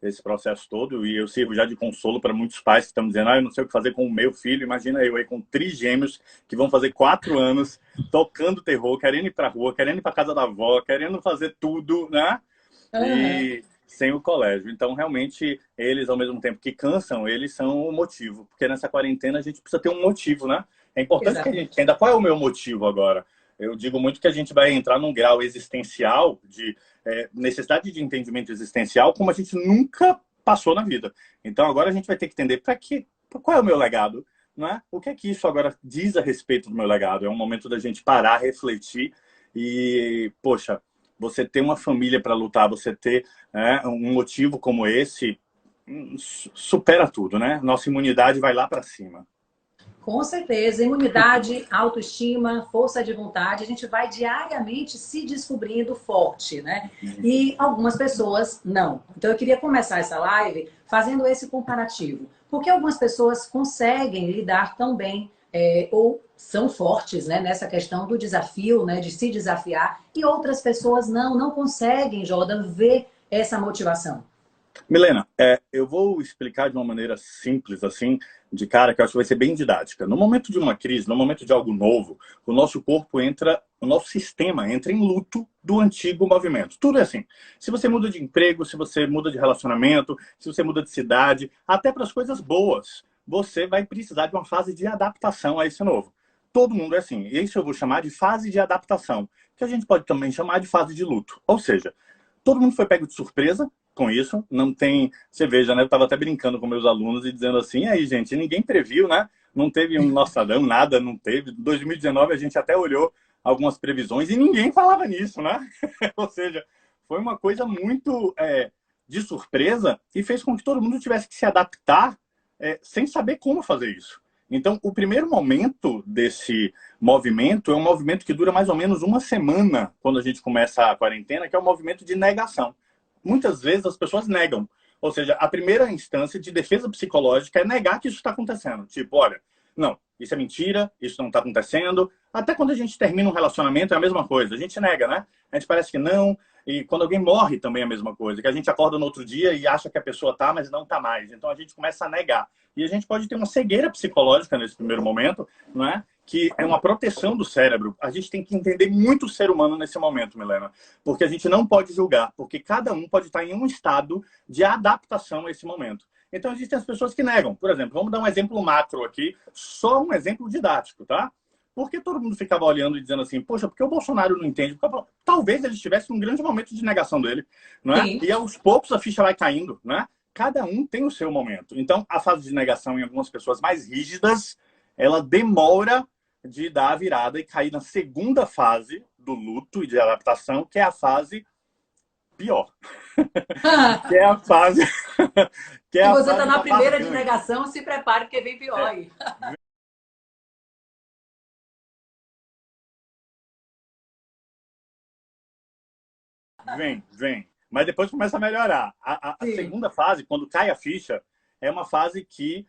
esse processo todo, e eu sirvo já de consolo para muitos pais que estão dizendo, eu não sei o que fazer com o meu filho. Imagina eu aí com trigêmeos que vão fazer 4 anos tocando terror, querendo ir para a rua, querendo ir para casa da avó, querendo fazer tudo, né? Aham, E sem o colégio. Então, realmente, eles, ao mesmo tempo que cansam, eles são o motivo. Porque nessa quarentena a gente precisa ter um motivo, né? É importante que a gente exatamente. entenda qual é o meu motivo agora. Eu digo muito que a gente vai entrar num grau existencial, de necessidade de entendimento existencial, como a gente nunca passou na vida. Então, agora a gente vai ter que entender qual é o meu legado, não é? O que é que isso agora diz a respeito do meu legado? É um momento da gente parar, refletir e, poxa, você ter uma família para lutar, você ter um motivo como esse, supera tudo, né? Nossa imunidade vai lá para cima. Com certeza, imunidade, autoestima, força de vontade, a gente vai diariamente se descobrindo forte, né? E algumas pessoas não. Então eu queria começar essa live fazendo esse comparativo. Porque algumas pessoas conseguem lidar tão bem ou são fortes, né, nessa questão do desafio, né, de se desafiar, e outras pessoas não conseguem, Jordan, ver essa motivação. Milena, eu vou explicar de uma maneira simples, assim, de cara, que eu acho que vai ser bem didática. No momento de uma crise, no momento de algo novo, o nosso corpo entra, o nosso sistema entra em luto do antigo movimento. Tudo é assim. Se você muda de emprego, se você muda de relacionamento, se você muda de cidade, até para as coisas boas, você vai precisar de uma fase de adaptação a esse novo. Todo mundo é assim. E isso eu vou chamar de fase de adaptação, que a gente pode também chamar de fase de luto. Ou seja, todo mundo foi pego de surpresa com isso. Não tem. Você veja, né? Eu estava até brincando com meus alunos e dizendo assim: aí, gente, ninguém previu, né? Não teve um Nostradamus, nada, não teve. Em 2019 a gente até olhou algumas previsões e ninguém falava nisso, né? Ou seja, foi uma coisa muito de surpresa e fez com que todo mundo tivesse que se adaptar sem saber como fazer isso. Então, o primeiro momento desse movimento é um movimento que dura mais ou menos uma semana quando a gente começa a quarentena, que é o movimento de negação. Muitas vezes as pessoas negam. Ou seja, a primeira instância de defesa psicológica é negar que isso está acontecendo. Tipo, olha, não, isso é mentira, isso não está acontecendo. Até quando a gente termina um relacionamento é a mesma coisa. A gente nega, né? A gente parece que não. E quando alguém morre também é a mesma coisa. Que a gente acorda no outro dia e acha que a pessoa tá, mas não tá mais. Então a gente começa a negar. E a gente pode ter uma cegueira psicológica nesse primeiro momento, não é? Que é uma proteção do cérebro. A gente tem que entender muito o ser humano nesse momento, Milena, porque a gente não pode julgar, porque cada um pode estar em um estado de adaptação a esse momento. Então, existem as pessoas que negam. Por exemplo, vamos dar um exemplo macro aqui, só um exemplo didático, tá? Porque todo mundo ficava olhando e dizendo assim, poxa, porque o Bolsonaro não entende? Porque, talvez ele estivesse num grande momento de negação dele, não é? Sim. E aos poucos a ficha vai caindo, né? Cada um tem o seu momento. Então, a fase de negação em algumas pessoas mais rígidas, ela demora de dar a virada e cair na segunda fase do luto e de adaptação, que é a fase pior, que é a fase que é Se a você está fase na da primeira de barganha. negação, se prepare, porque vem pior É, aí. vem. Mas depois começa a melhorar. A Sim. segunda fase, quando cai a ficha, é uma fase que,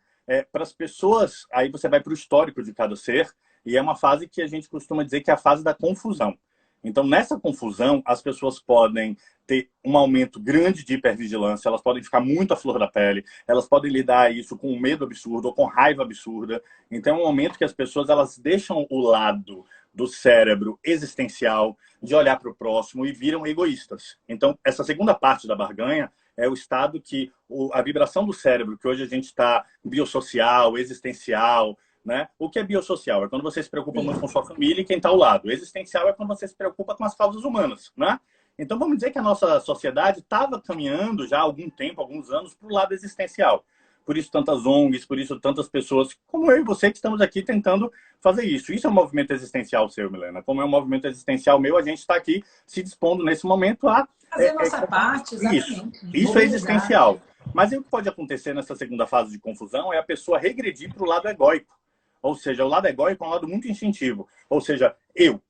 para as pessoas, aí você vai para o histórico de cada ser, e é uma fase que a gente costuma dizer que é a fase da confusão. Então, nessa confusão, as pessoas podem ter um aumento grande de hipervigilância, elas podem ficar muito à flor da pele, elas podem lidar isso com um medo absurdo ou com raiva absurda. Então, é um momento que as pessoas elas deixam o lado do cérebro existencial, de olhar para o próximo e viram egoístas. Então, essa segunda parte da barganha é o estado que a vibração do cérebro, que hoje a gente está biossocial, existencial, né? O que é biossocial? É quando você se preocupa muito com Sim. sua família e quem está ao lado. Existencial é quando você se preocupa com as causas humanas, né? Então, vamos dizer que a nossa sociedade estava caminhando já há algum tempo, alguns anos, para o lado existencial. Por isso, tantas ONGs, por isso, tantas pessoas como eu e você que estamos aqui tentando fazer isso. Isso é um movimento existencial seu, Milena. Como é um movimento existencial meu, a gente está aqui se dispondo nesse momento a Fazer a nossa compartilhar. parte, Isso. exatamente. Isso é Mobilizar. existencial. Mas o que pode acontecer nessa segunda fase de confusão é a pessoa regredir para o lado egóico. Ou seja, o lado egóico é um lado muito instintivo. Ou seja, eu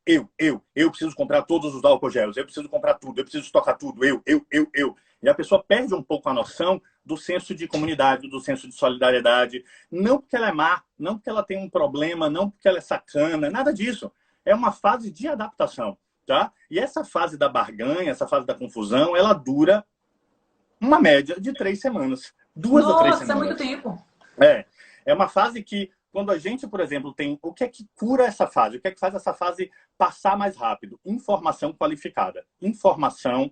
preciso comprar todos os álcool gels, eu preciso comprar tudo, eu preciso estocar tudo, eu. E a pessoa perde um pouco a noção do senso de comunidade, do senso de solidariedade. Não porque ela é má, não porque ela tem um problema, não porque ela é sacana, nada disso. É uma fase de adaptação, tá? E essa fase da barganha, essa fase da confusão, ela dura uma média de 3 semanas. 2 a 3 Nossa, é muito semanas. tempo. É uma fase que, quando a gente, por exemplo, tem... O que é que cura essa fase? O que é que faz essa fase passar mais rápido? Informação qualificada. Informação,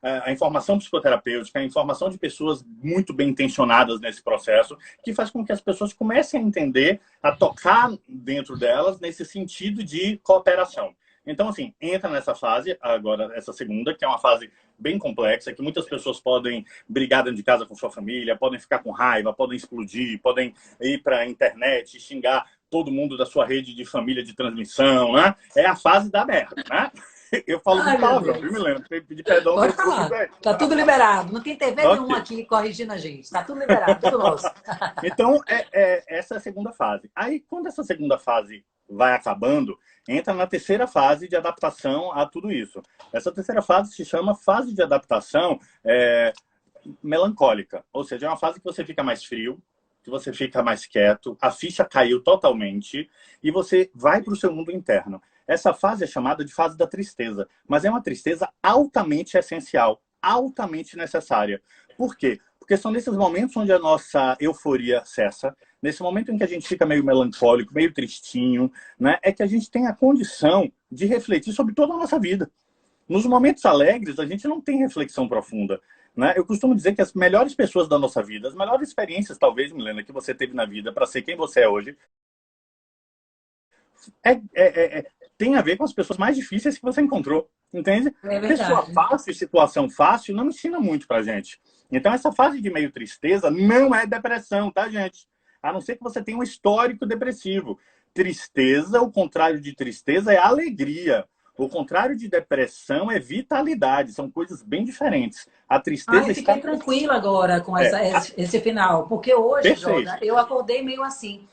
a informação psicoterapêutica, a informação de pessoas muito bem intencionadas nesse processo, que faz com que as pessoas comecem a entender, a tocar dentro delas nesse sentido de cooperação. Então, assim, entra nessa fase, agora, essa segunda, que é uma fase bem complexa, que muitas pessoas podem brigar dentro de casa com sua família, podem ficar com raiva, podem explodir, podem ir para a internet, xingar todo mundo da sua rede de família de transmissão, né? É a fase da merda, né? Eu falo Ai, muito meu palavrão, viu, Deus. Milena? Pedir perdão se Pode eu for muito falar. aí. Tá tudo liberado. Não tem TV nenhum Ok. aqui corrigindo a gente. Tá tudo liberado, tudo nosso. Então, essa é a segunda fase. Aí, quando essa segunda fase vai acabando, entra na terceira fase de adaptação a tudo isso. Essa terceira fase se chama fase de adaptação melancólica. Ou seja, é uma fase que você fica mais frio, que você fica mais quieto, a ficha caiu totalmente e você vai para o seu mundo interno. Essa fase é chamada de fase da tristeza, mas é uma tristeza altamente essencial, altamente necessária. Por quê? Porque são nesses momentos onde a nossa euforia cessa, nesse momento em que a gente fica meio melancólico, meio tristinho, né, é que a gente tem a condição de refletir sobre toda a nossa vida. Nos momentos alegres, a gente não tem reflexão profunda. Né? Eu costumo dizer que as melhores pessoas da nossa vida, as melhores experiências, talvez, Milena, que você teve na vida para ser quem você é hoje, tem a ver com as pessoas mais difíceis que você encontrou. Entende? É Pessoa verdade. fácil, situação fácil, não ensina muito pra gente. Então, essa fase de meio tristeza não é depressão, tá, gente? A não ser que você tenha um histórico depressivo. Tristeza, o contrário de tristeza é alegria. O contrário de depressão é vitalidade. São coisas bem diferentes. A Ah, tristeza eu está... fiquei tranquila agora com É, esse final, porque hoje, Jordan, perfeito. eu acordei meio assim.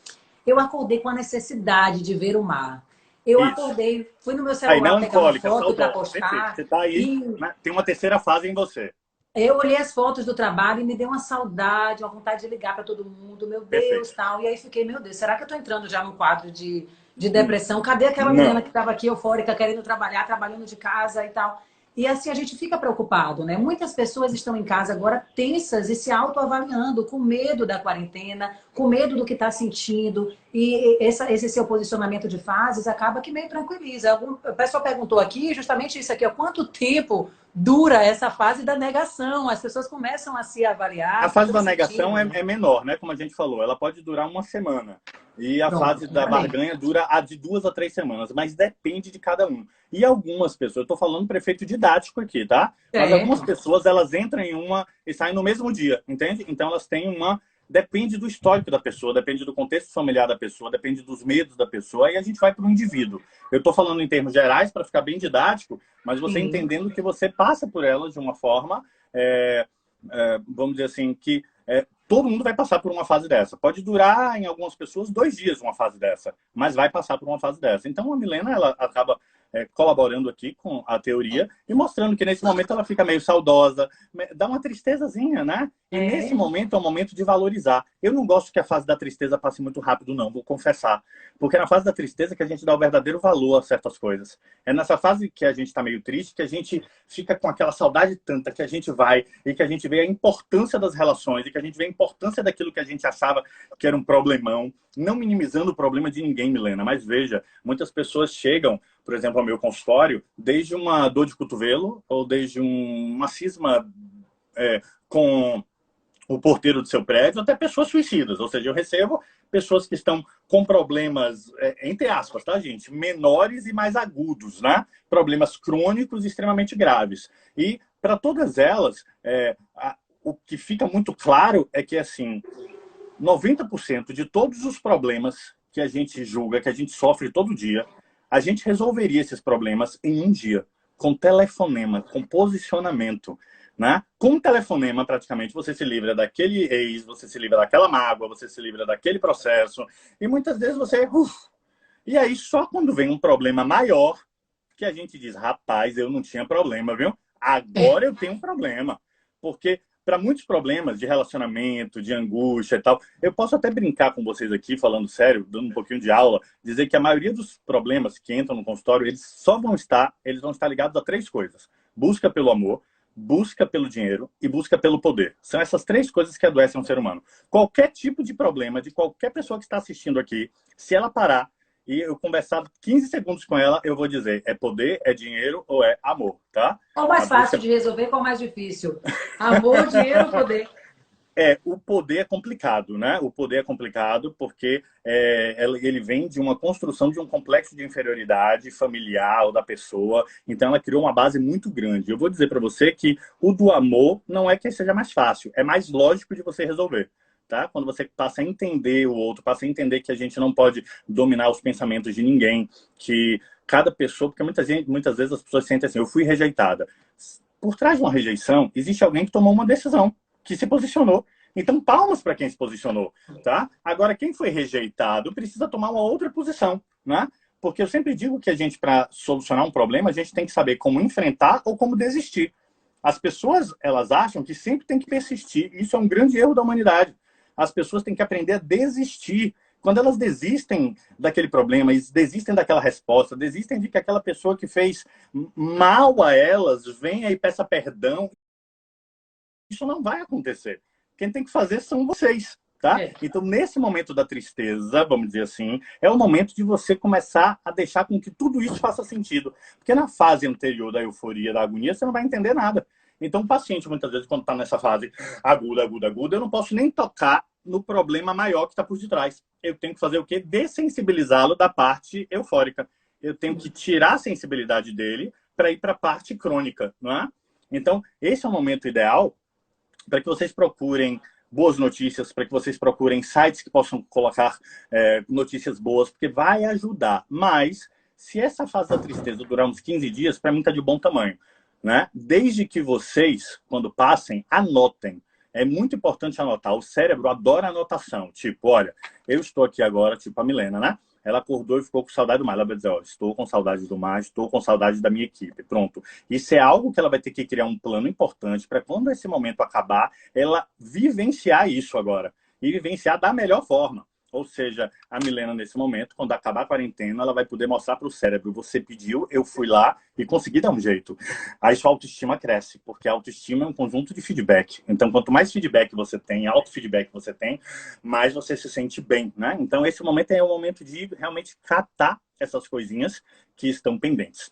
Eu acordei com a necessidade de ver o mar. Eu Isso. acordei, fui no meu Aí, celular pegar uma melancólica, foto para saudosa. Perfeito. postar Você está aí, e né? Tem uma terceira fase em você. eu olhei as fotos do trabalho e me deu uma saudade, uma vontade de ligar para todo mundo, meu Deus, Perfeito. tal. E aí fiquei, meu Deus, será que eu tô entrando já num quadro de depressão? Cadê aquela menina Não. que estava aqui eufórica, querendo trabalhar, trabalhando de casa e tal? E assim a gente fica preocupado, né? Muitas pessoas estão em casa agora tensas e se autoavaliando, com medo da quarentena, com medo do que está sentindo. E esse seu posicionamento de fases acaba que meio tranquiliza. O pessoal perguntou aqui justamente isso aqui, ó, quanto tempo dura essa fase da negação? As pessoas começam a se avaliar, A o que fase estão da negação sentindo. é menor, né? Como a gente falou, ela pode durar uma semana. E a fase Pronto, da ainda bem. barganha dura a de 2 a 3 semanas, mas depende de cada um. E algumas pessoas, eu estou falando para efeito didático aqui, tá? Mas algumas Certo. pessoas, elas entram em uma e saem no mesmo dia, entende? Então elas têm uma... Depende do histórico da pessoa, depende do contexto familiar da pessoa, depende dos medos da pessoa, e a gente vai para o indivíduo. Eu estou falando em termos gerais para ficar bem didático, mas você Sim. entendendo que você passa por elas de uma forma... é, vamos dizer assim, que todo mundo vai passar por uma fase dessa. Pode durar, em algumas pessoas, 2 dias uma fase dessa, mas vai passar por uma fase dessa. Então, a Milena, ela acaba colaborando aqui com a teoria e mostrando que, nesse momento, ela fica meio saudosa, dá uma tristezazinha, né? E, nesse É. momento, é o momento de valorizar. Eu não gosto que a fase da tristeza passe muito rápido, não, vou confessar. Porque é na fase da tristeza que a gente dá o verdadeiro valor a certas coisas. É nessa fase que a gente está meio triste que a gente fica com aquela saudade tanta que a gente vai e que a gente vê a importância das relações e que a gente vê a importância daquilo que a gente achava que era um problemão. Não minimizando o problema de ninguém, Milena, mas veja, muitas pessoas chegam, por exemplo, ao meu consultório, desde uma dor de cotovelo ou desde uma cisma com o porteiro do seu prédio, até pessoas suicidas. Ou seja, eu recebo pessoas que estão com problemas, entre aspas, tá, gente? Menores e mais agudos, né? Problemas crônicos e extremamente graves. E, para todas elas, o que fica muito claro é que, assim, 90% de todos os problemas que a gente julga, que a gente sofre todo dia, a gente resolveria esses problemas em um dia, com telefonema, com posicionamento. Né? Com um telefonema, praticamente, você se livra daquele ex, você se livra daquela mágoa, você se livra daquele processo, e muitas vezes você... E aí, só quando vem um problema maior, que a gente diz, rapaz, eu não tinha problema, viu? Agora eu tenho um problema. Porque para muitos problemas de relacionamento, de angústia e tal, eu posso até brincar com vocês aqui, falando sério, dando um pouquinho de aula, dizer que a maioria dos problemas que entram no consultório, eles vão estar ligados a 3 coisas. Busca pelo amor, busca pelo dinheiro e busca pelo poder. São essas três coisas que adoecem um ser humano. Qualquer tipo de problema de qualquer pessoa que está assistindo aqui, se ela parar e eu conversar 15 segundos com ela, eu vou dizer, é poder, é dinheiro ou é amor, tá? Qual o mais A busca... fácil de resolver, qual o mais difícil? Amor, dinheiro ou poder? O poder é complicado, né? O poder é complicado porque ele vem de uma construção de um complexo de inferioridade familiar ou da pessoa. Então, ela criou uma base muito grande. Eu vou dizer para você que o do amor não é que seja mais fácil, é mais lógico de você resolver. Tá? Quando você passa a entender o outro, passa a entender que a gente não pode dominar os pensamentos de ninguém, que cada pessoa, porque muitas vezes as pessoas sentem assim, eu fui rejeitada. Por trás de uma rejeição, existe alguém que tomou uma decisão, que se posicionou. Então, palmas para quem se posicionou, tá? Agora, quem foi rejeitado precisa tomar uma outra posição, né? Porque eu sempre digo que a gente, para solucionar um problema, a gente tem que saber como enfrentar ou como desistir. As pessoas, elas acham que sempre tem que persistir. Isso é um grande erro da humanidade. As pessoas têm que aprender a desistir. Quando elas desistem daquele problema, desistem daquela resposta, desistem de que aquela pessoa que fez mal a elas venha e peça perdão, isso não vai acontecer. Quem tem que fazer são vocês, tá? Então, nesse momento da tristeza, vamos dizer assim, é o momento de você começar a deixar com que tudo isso faça sentido. Porque na fase anterior da euforia, da agonia, você não vai entender nada. Então, o paciente, muitas vezes, quando está nessa fase aguda, aguda, aguda, eu não posso nem tocar no problema maior que está por detrás. Eu tenho que fazer o quê? Dessensibilizá-lo da parte eufórica. Eu tenho que tirar a sensibilidade dele para ir para a parte crônica, não é? Então, esse é o momento ideal para que vocês procurem boas notícias, para que vocês procurem sites que possam colocar notícias boas, porque vai ajudar. Mas, se essa fase da tristeza durar uns 15 dias, para mim está de bom tamanho, né? Desde que vocês, quando passem, anotem. É muito importante anotar. O cérebro adora anotação. Tipo, olha, eu estou aqui agora, tipo a Milena, né? Ela acordou e ficou com saudade do mar. Ela vai dizer, ó, estou com saudade do mar, estou com saudade da minha equipe. Pronto. Isso é algo que ela vai ter que criar um plano importante para quando esse momento acabar, ela vivenciar isso agora. E vivenciar da melhor forma. Ou seja, a Milena, nesse momento, quando acabar a quarentena, ela vai poder mostrar para o cérebro, você pediu, eu fui lá e consegui dar um jeito. Aí sua autoestima cresce, porque a autoestima é um conjunto de feedback. Então, quanto mais feedback você tem, auto-feedback você tem, mais você se sente bem, né? Então, esse momento é o momento de realmente catar essas coisinhas que estão pendentes.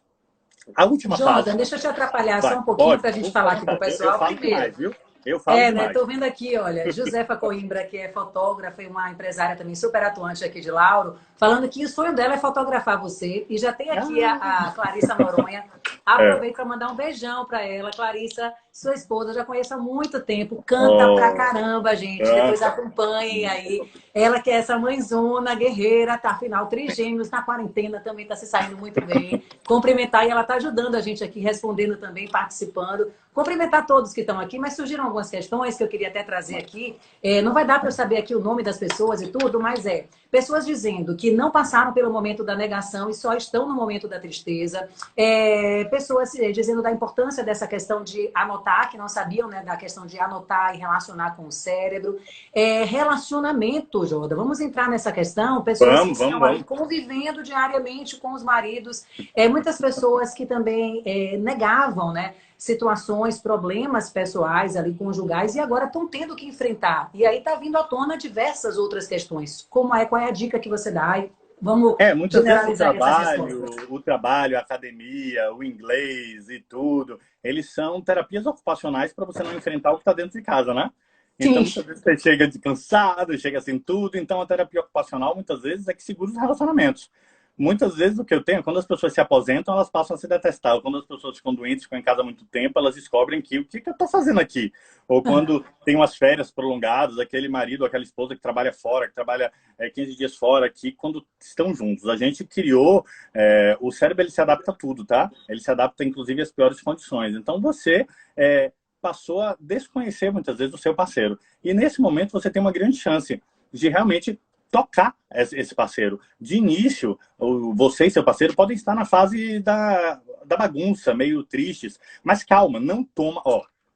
A última Jordan, fase... deixa eu te atrapalhar Vai, só um pouquinho pode, para a gente falar aqui com o eu pessoal. falo Primeiro, demais, viu? Eu falo né? demais. Tô vendo aqui, olha, Josefa Coimbra, que é fotógrafa e uma empresária também super atuante aqui de Lauro, falando que o sonho dela é fotografar você. E já tem aqui a Clarissa Noronha. Aproveito para mandar um beijão para ela. Clarissa, sua esposa, já conheço há muito tempo, canta pra caramba, gente. Depois acompanhem aí. Ela que é essa mãezona, guerreira, tá afinal, trigêmeos, na quarentena, também tá se saindo muito bem. Cumprimentar, e ela tá ajudando a gente aqui, respondendo também, participando. Cumprimentar todos que estão aqui, mas surgiram algumas questões que eu queria até trazer aqui. Não vai dar para eu saber aqui o nome das pessoas e tudo, mas pessoas dizendo que não passaram pelo momento da negação e só estão no momento da tristeza. Pessoas dizendo da importância dessa questão de anotar, que não sabiam, né, da questão de anotar e relacionar com o cérebro. Relacionamento, Joda, vamos entrar nessa questão. Pessoas que estão ali convivendo diariamente com os maridos. Muitas pessoas que também negavam, né, situações, problemas pessoais ali, conjugais, e agora estão tendo que enfrentar. E aí está vindo à tona diversas outras questões. Qual é a dica que você dá? E vamos muitas vezes o generalizar trabalho, a academia, o inglês e tudo, eles são terapias ocupacionais para você não enfrentar o que está dentro de casa, né? Então, muitas vezes você chega de cansado, chega assim tudo. Então, a terapia ocupacional, muitas vezes, é que segura os relacionamentos. Muitas vezes o que eu tenho, quando as pessoas se aposentam, elas passam a se detestar. Quando as pessoas ficam doentes, ficam em casa há muito tempo, elas descobrem que o que eu estou fazendo aqui? Ou quando tem umas férias prolongadas, aquele marido, aquela esposa que trabalha fora, que trabalha 15 dias fora aqui, quando estão juntos. A gente criou, o cérebro ele se adapta a tudo, tá? Ele se adapta, inclusive, às piores condições. Então, você passou a desconhecer, muitas vezes, o seu parceiro. E, nesse momento, você tem uma grande chance de realmente tocar esse parceiro. De início, você e seu parceiro podem estar na fase da bagunça, meio tristes, mas calma, não toma,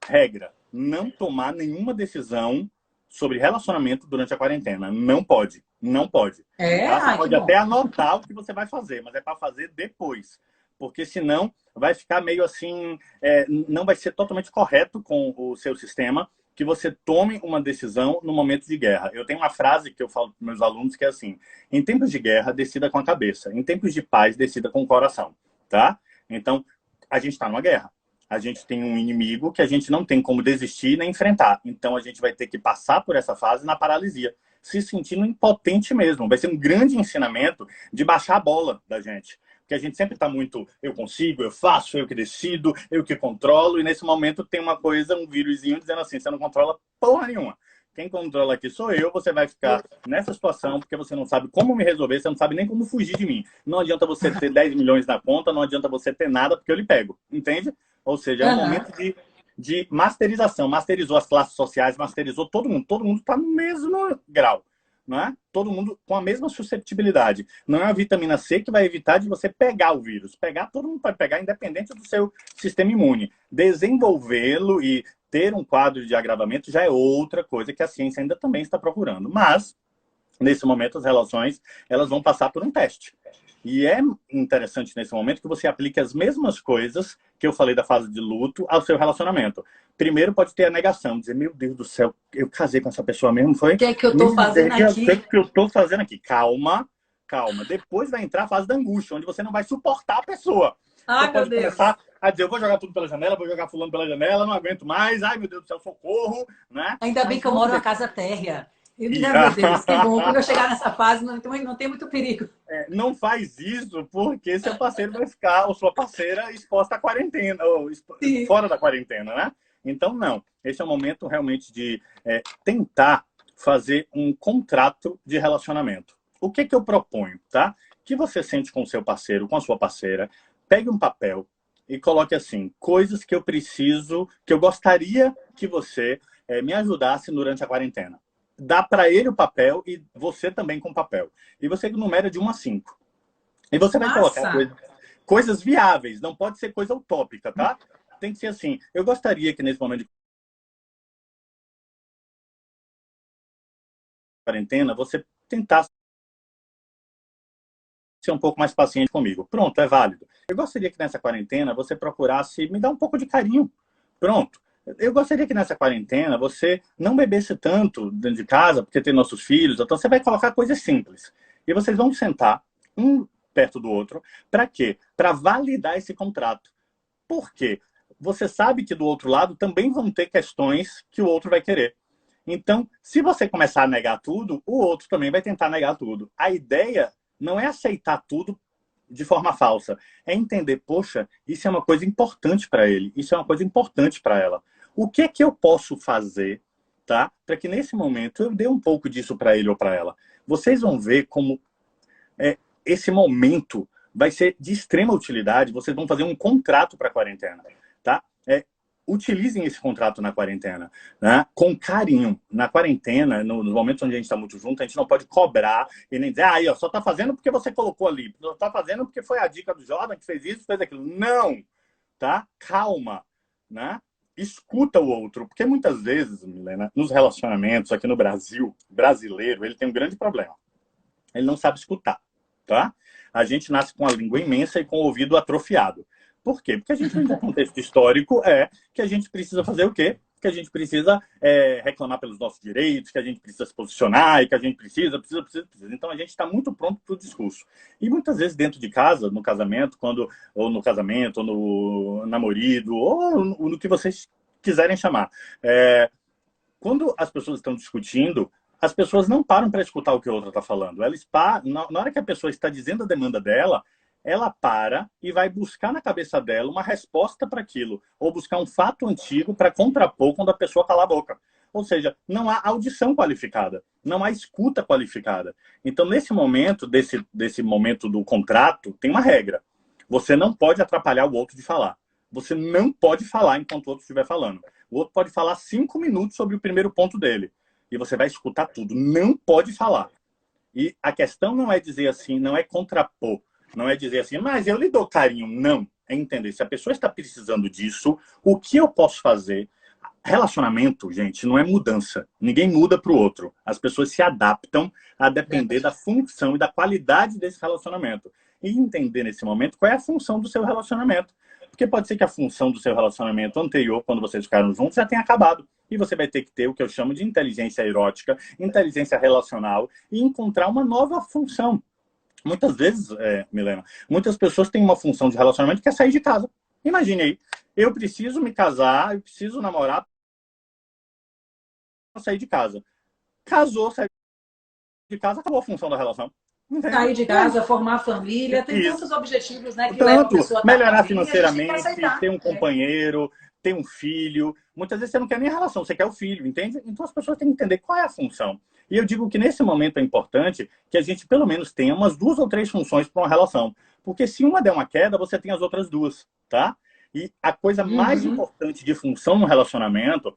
regra, não tomar nenhuma decisão sobre relacionamento durante a quarentena. Não pode, não pode. Você pode até anotar o que você vai fazer, mas é para fazer depois. porque senão vai ficar meio assim, não vai ser totalmente correto com o seu sistema que você tome uma decisão no momento de guerra. Eu tenho uma frase que eu falo para meus alunos que é assim: em tempos de guerra, decida com a cabeça. Em tempos de paz, decida com o coração, tá? Então, a gente está numa guerra. A gente tem um inimigo que a gente não tem como desistir nem enfrentar. Então, a gente vai ter que passar por essa fase na paralisia, se sentindo impotente mesmo. Vai ser um grande ensinamento de baixar a bola da gente. Porque a gente sempre está muito, eu consigo, eu faço, eu que decido, eu que controlo, e nesse momento tem uma coisa, um vírusinho dizendo assim, você não controla porra nenhuma. Quem controla aqui sou eu, você vai ficar nessa situação porque você não sabe como me resolver, você não sabe nem como fugir de mim. Não adianta você ter 10 milhões na conta, não adianta você ter nada porque eu lhe pego, entende? Ou seja, é um momento de masterização, masterizou as classes sociais, masterizou todo mundo está no mesmo grau. Não é? Todo mundo com a mesma susceptibilidade. Não é a vitamina C que vai evitar de você pegar o vírus. Pegar, todo mundo pode pegar, independente do seu sistema imune. Desenvolvê-lo e ter um quadro de agravamento já é outra coisa que a ciência ainda também está procurando. Mas, nesse momento, as relações elas vão passar por um teste. E é interessante nesse momento que você aplique as mesmas coisas que eu falei da fase de luto ao seu relacionamento. Primeiro pode ter a negação, dizer, meu Deus do céu, eu casei com essa pessoa mesmo, foi? O que é que eu estou fazendo aqui? O que é que eu estou fazendo aqui? Calma, calma. Depois vai entrar a fase da angústia, onde você não vai suportar a pessoa. Ai, Você pode meu Deus. começar a dizer, eu vou jogar tudo pela janela, vou jogar fulano pela janela, não aguento mais, ai meu Deus do céu, socorro, né? Ainda bem que eu moro numa casa térrea. Meu Deus, que bom. Quando eu chegar nessa fase, não tem muito perigo. Não faz isso porque seu parceiro vai ficar, ou sua parceira, exposta à quarentena, ou fora da quarentena, né? Então, não. Esse é o momento realmente de tentar fazer um contrato de relacionamento. O que eu proponho, tá? Que você sente com o seu parceiro, com a sua parceira, pegue um papel e coloque assim, coisas que eu preciso, que eu gostaria que você me ajudasse durante a quarentena. Dá para ele o papel e você também com o papel. E você numera de 1 a 5. E você vai colocar coisas viáveis, não pode ser coisa utópica, tá? Tem que ser assim, eu gostaria que nesse momento de quarentena você tentasse ser um pouco mais paciente comigo. Pronto, é válido. Eu gostaria que nessa quarentena você procurasse me dar um pouco de carinho. Pronto. Eu gostaria que nessa quarentena você não bebesse tanto dentro de casa, porque tem nossos filhos. Então você vai colocar coisas simples. E vocês vão sentar um perto do outro. Para quê? Para validar esse contrato. Por quê? Você sabe que do outro lado também vão ter questões que o outro vai querer. Então, se você começar a negar tudo, o outro também vai tentar negar tudo. A ideia não é aceitar tudo de forma falsa. É entender, poxa, isso é uma coisa importante para ele, isso é uma coisa importante para ela. O que é que eu posso fazer, tá? Para que nesse momento eu dê um pouco disso para ele ou para ela. Vocês vão ver como esse momento vai ser de extrema utilidade. Vocês vão fazer um contrato para a quarentena, tá? Utilizem esse contrato na quarentena, né? Com carinho. Na quarentena, nos momentos onde a gente está muito junto, a gente não pode cobrar e nem dizer, aí, ó, só tá fazendo porque você colocou ali, só tá fazendo porque foi a dica do Jordan que fez isso, fez aquilo. Não, tá? Calma, né? Escuta o outro, porque muitas vezes, Milena, nos relacionamentos aqui no Brasil, brasileiro, ele tem um grande problema. Ele não sabe escutar, tá? A gente nasce com a língua imensa e com o ouvido atrofiado. Por quê? Porque a gente vem de um contexto histórico que a gente precisa fazer o quê? Que a gente precisa reclamar pelos nossos direitos, que a gente precisa se posicionar e que a gente precisa. Então a gente está muito pronto para o discurso. E muitas vezes dentro de casa, no casamento, ou no namorido, ou no que vocês quiserem chamar. Quando as pessoas estão discutindo, as pessoas não param para escutar o que a outra está falando. Na hora que a pessoa está dizendo a demanda dela, ela para e vai buscar na cabeça dela uma resposta para aquilo, ou buscar um fato antigo para contrapor quando a pessoa cala a boca. Ou seja, não há audição qualificada, não há escuta qualificada. Então, nesse momento, desse momento do contrato, tem uma regra. Você não pode atrapalhar o outro de falar. Você não pode falar enquanto o outro estiver falando. O outro pode falar 5 minutos sobre o primeiro ponto dele. E você vai escutar tudo. Não pode falar. E a questão não é dizer assim, não é contrapor. Não é dizer assim, mas eu lhe dou carinho. Não. É entender. Se a pessoa está precisando disso, o que eu posso fazer? Relacionamento, gente, não é mudança. Ninguém muda para o outro. As pessoas se adaptam a depender da função e da qualidade desse relacionamento. e entender nesse momento qual é a função do seu relacionamento. Porque pode ser que a função do seu relacionamento anterior, quando vocês ficaram juntos, já tenha acabado. E você vai ter que ter o que eu chamo de inteligência erótica, inteligência relacional e encontrar uma nova função. Muitas vezes, Milena, muitas pessoas têm uma função de relacionamento que é sair de casa. Imagine aí, eu preciso me casar, eu preciso namorar para sair de casa. Casou, saiu de casa, acabou a função da relação. Entende? Sair de casa, formar família, tem tantos objetivos, né, que levam a pessoa a melhorar financeiramente, ter um companheiro, ter um filho. Muitas vezes você não quer nem a relação, você quer o filho, entende? Então as pessoas têm que entender qual é a função. E eu digo que nesse momento é importante que a gente pelo menos tenha umas 2 ou 3 funções para uma relação. Porque se uma der uma queda, você tem as outras 2, tá? E a coisa mais importante de função no relacionamento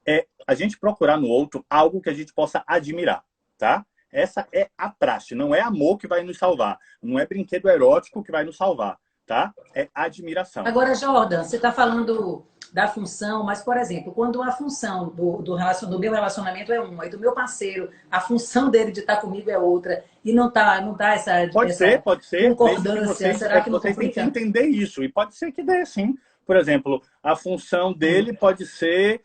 é a gente procurar no outro algo que a gente possa admirar, tá? Essa é a praxe, não é amor que vai nos salvar, não é brinquedo erótico que vai nos salvar, tá? É admiração. Agora, Jordan, você está falando da função, mas, por exemplo, quando a função do meu relacionamento é uma e do meu parceiro, a função dele de estar comigo é outra, e não dá essa pode ser. concordância, será que não vocês têm complica? que entender isso, e pode ser que dê, sim. Por exemplo, a função dele pode ser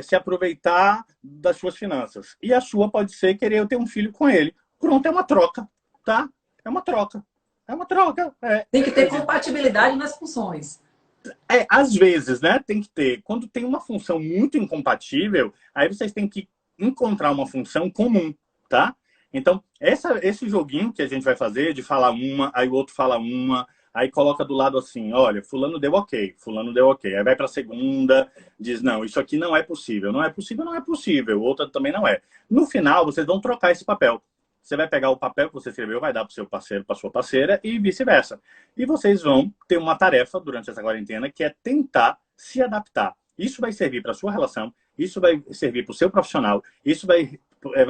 se aproveitar das suas finanças. E a sua pode ser querer eu ter um filho com ele. Pronto, é uma troca, tá? É uma troca. É uma troca. Tem que ter compatibilidade nas funções. Às vezes, né? Tem que ter. Quando tem uma função muito incompatível, aí vocês têm que encontrar uma função comum, tá? Então, esse joguinho que a gente vai fazer de falar uma, aí o outro fala uma, aí coloca do lado assim, olha, fulano deu ok, fulano deu ok. Aí vai para a segunda, diz, não, isso aqui não é possível. Não é possível, não é possível. Outra também não é. No final, vocês vão trocar esse papel. Você vai pegar o papel que você escreveu, vai dar para o seu parceiro, para sua parceira e vice-versa. E vocês vão ter uma tarefa durante essa quarentena que é tentar se adaptar. Isso vai servir para a sua relação, isso vai servir para o seu profissional, isso vai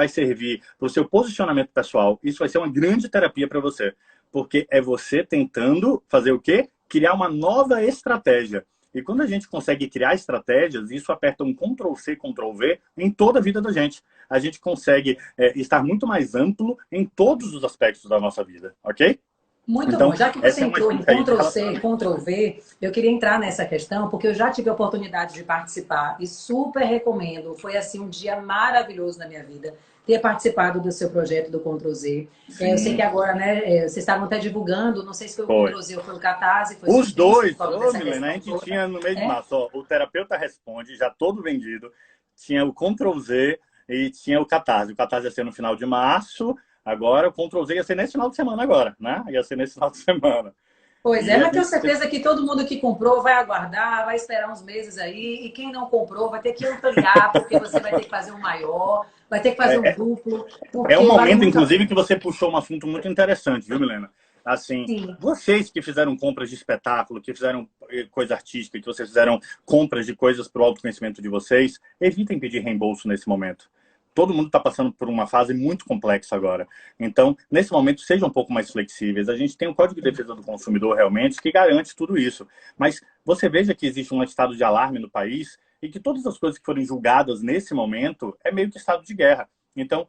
servir para o seu posicionamento pessoal, isso vai ser uma grande terapia para você. Porque é você tentando fazer o quê? Criar uma nova estratégia. E quando a gente consegue criar estratégias, isso aperta um Ctrl+C, Ctrl+V em toda a vida da gente. A gente consegue estar muito mais amplo em todos os aspectos da nossa vida, ok? Muito então, bom. Já que você entrou em Ctrl+C, Ctrl+V, eu queria entrar nessa questão, porque eu já tive a oportunidade de participar e super recomendo. Foi assim um dia maravilhoso na minha vida ter participado do seu projeto do Ctrl+Z. Eu sei que agora, né, vocês estavam até divulgando, não sei se foi o Ctrl+Z ou foi o Catarse. Foi os dois, Milena, a gente tinha no mês de março, ó, o Terapeuta Responde, já todo vendido, tinha o Ctrl+Z e tinha o Catarse. O Catarse ia ser no final de março, agora o Ctrl+Z ia ser nesse final de semana agora, né? Ia ser nesse final de semana. Pois é, mas tenho certeza que todo mundo que comprou vai aguardar, vai esperar uns meses aí, e quem não comprou vai ter que ampliar, porque você vai ter que fazer um maior, vai ter que fazer um duplo. É um momento, inclusive, que você puxou um assunto muito interessante, viu, Milena? Assim, sim, vocês que fizeram compras de espetáculo, que fizeram coisa artística, que vocês fizeram compras de coisas para o autoconhecimento de vocês, evitem pedir reembolso nesse momento. Todo mundo está passando por uma fase muito complexa agora. Então, nesse momento, sejam um pouco mais flexíveis. A gente tem um Código de Defesa do Consumidor, realmente, que garante tudo isso. Mas você veja que existe um estado de alarme no país e que todas as coisas que forem julgadas nesse momento é meio que estado de guerra. Então,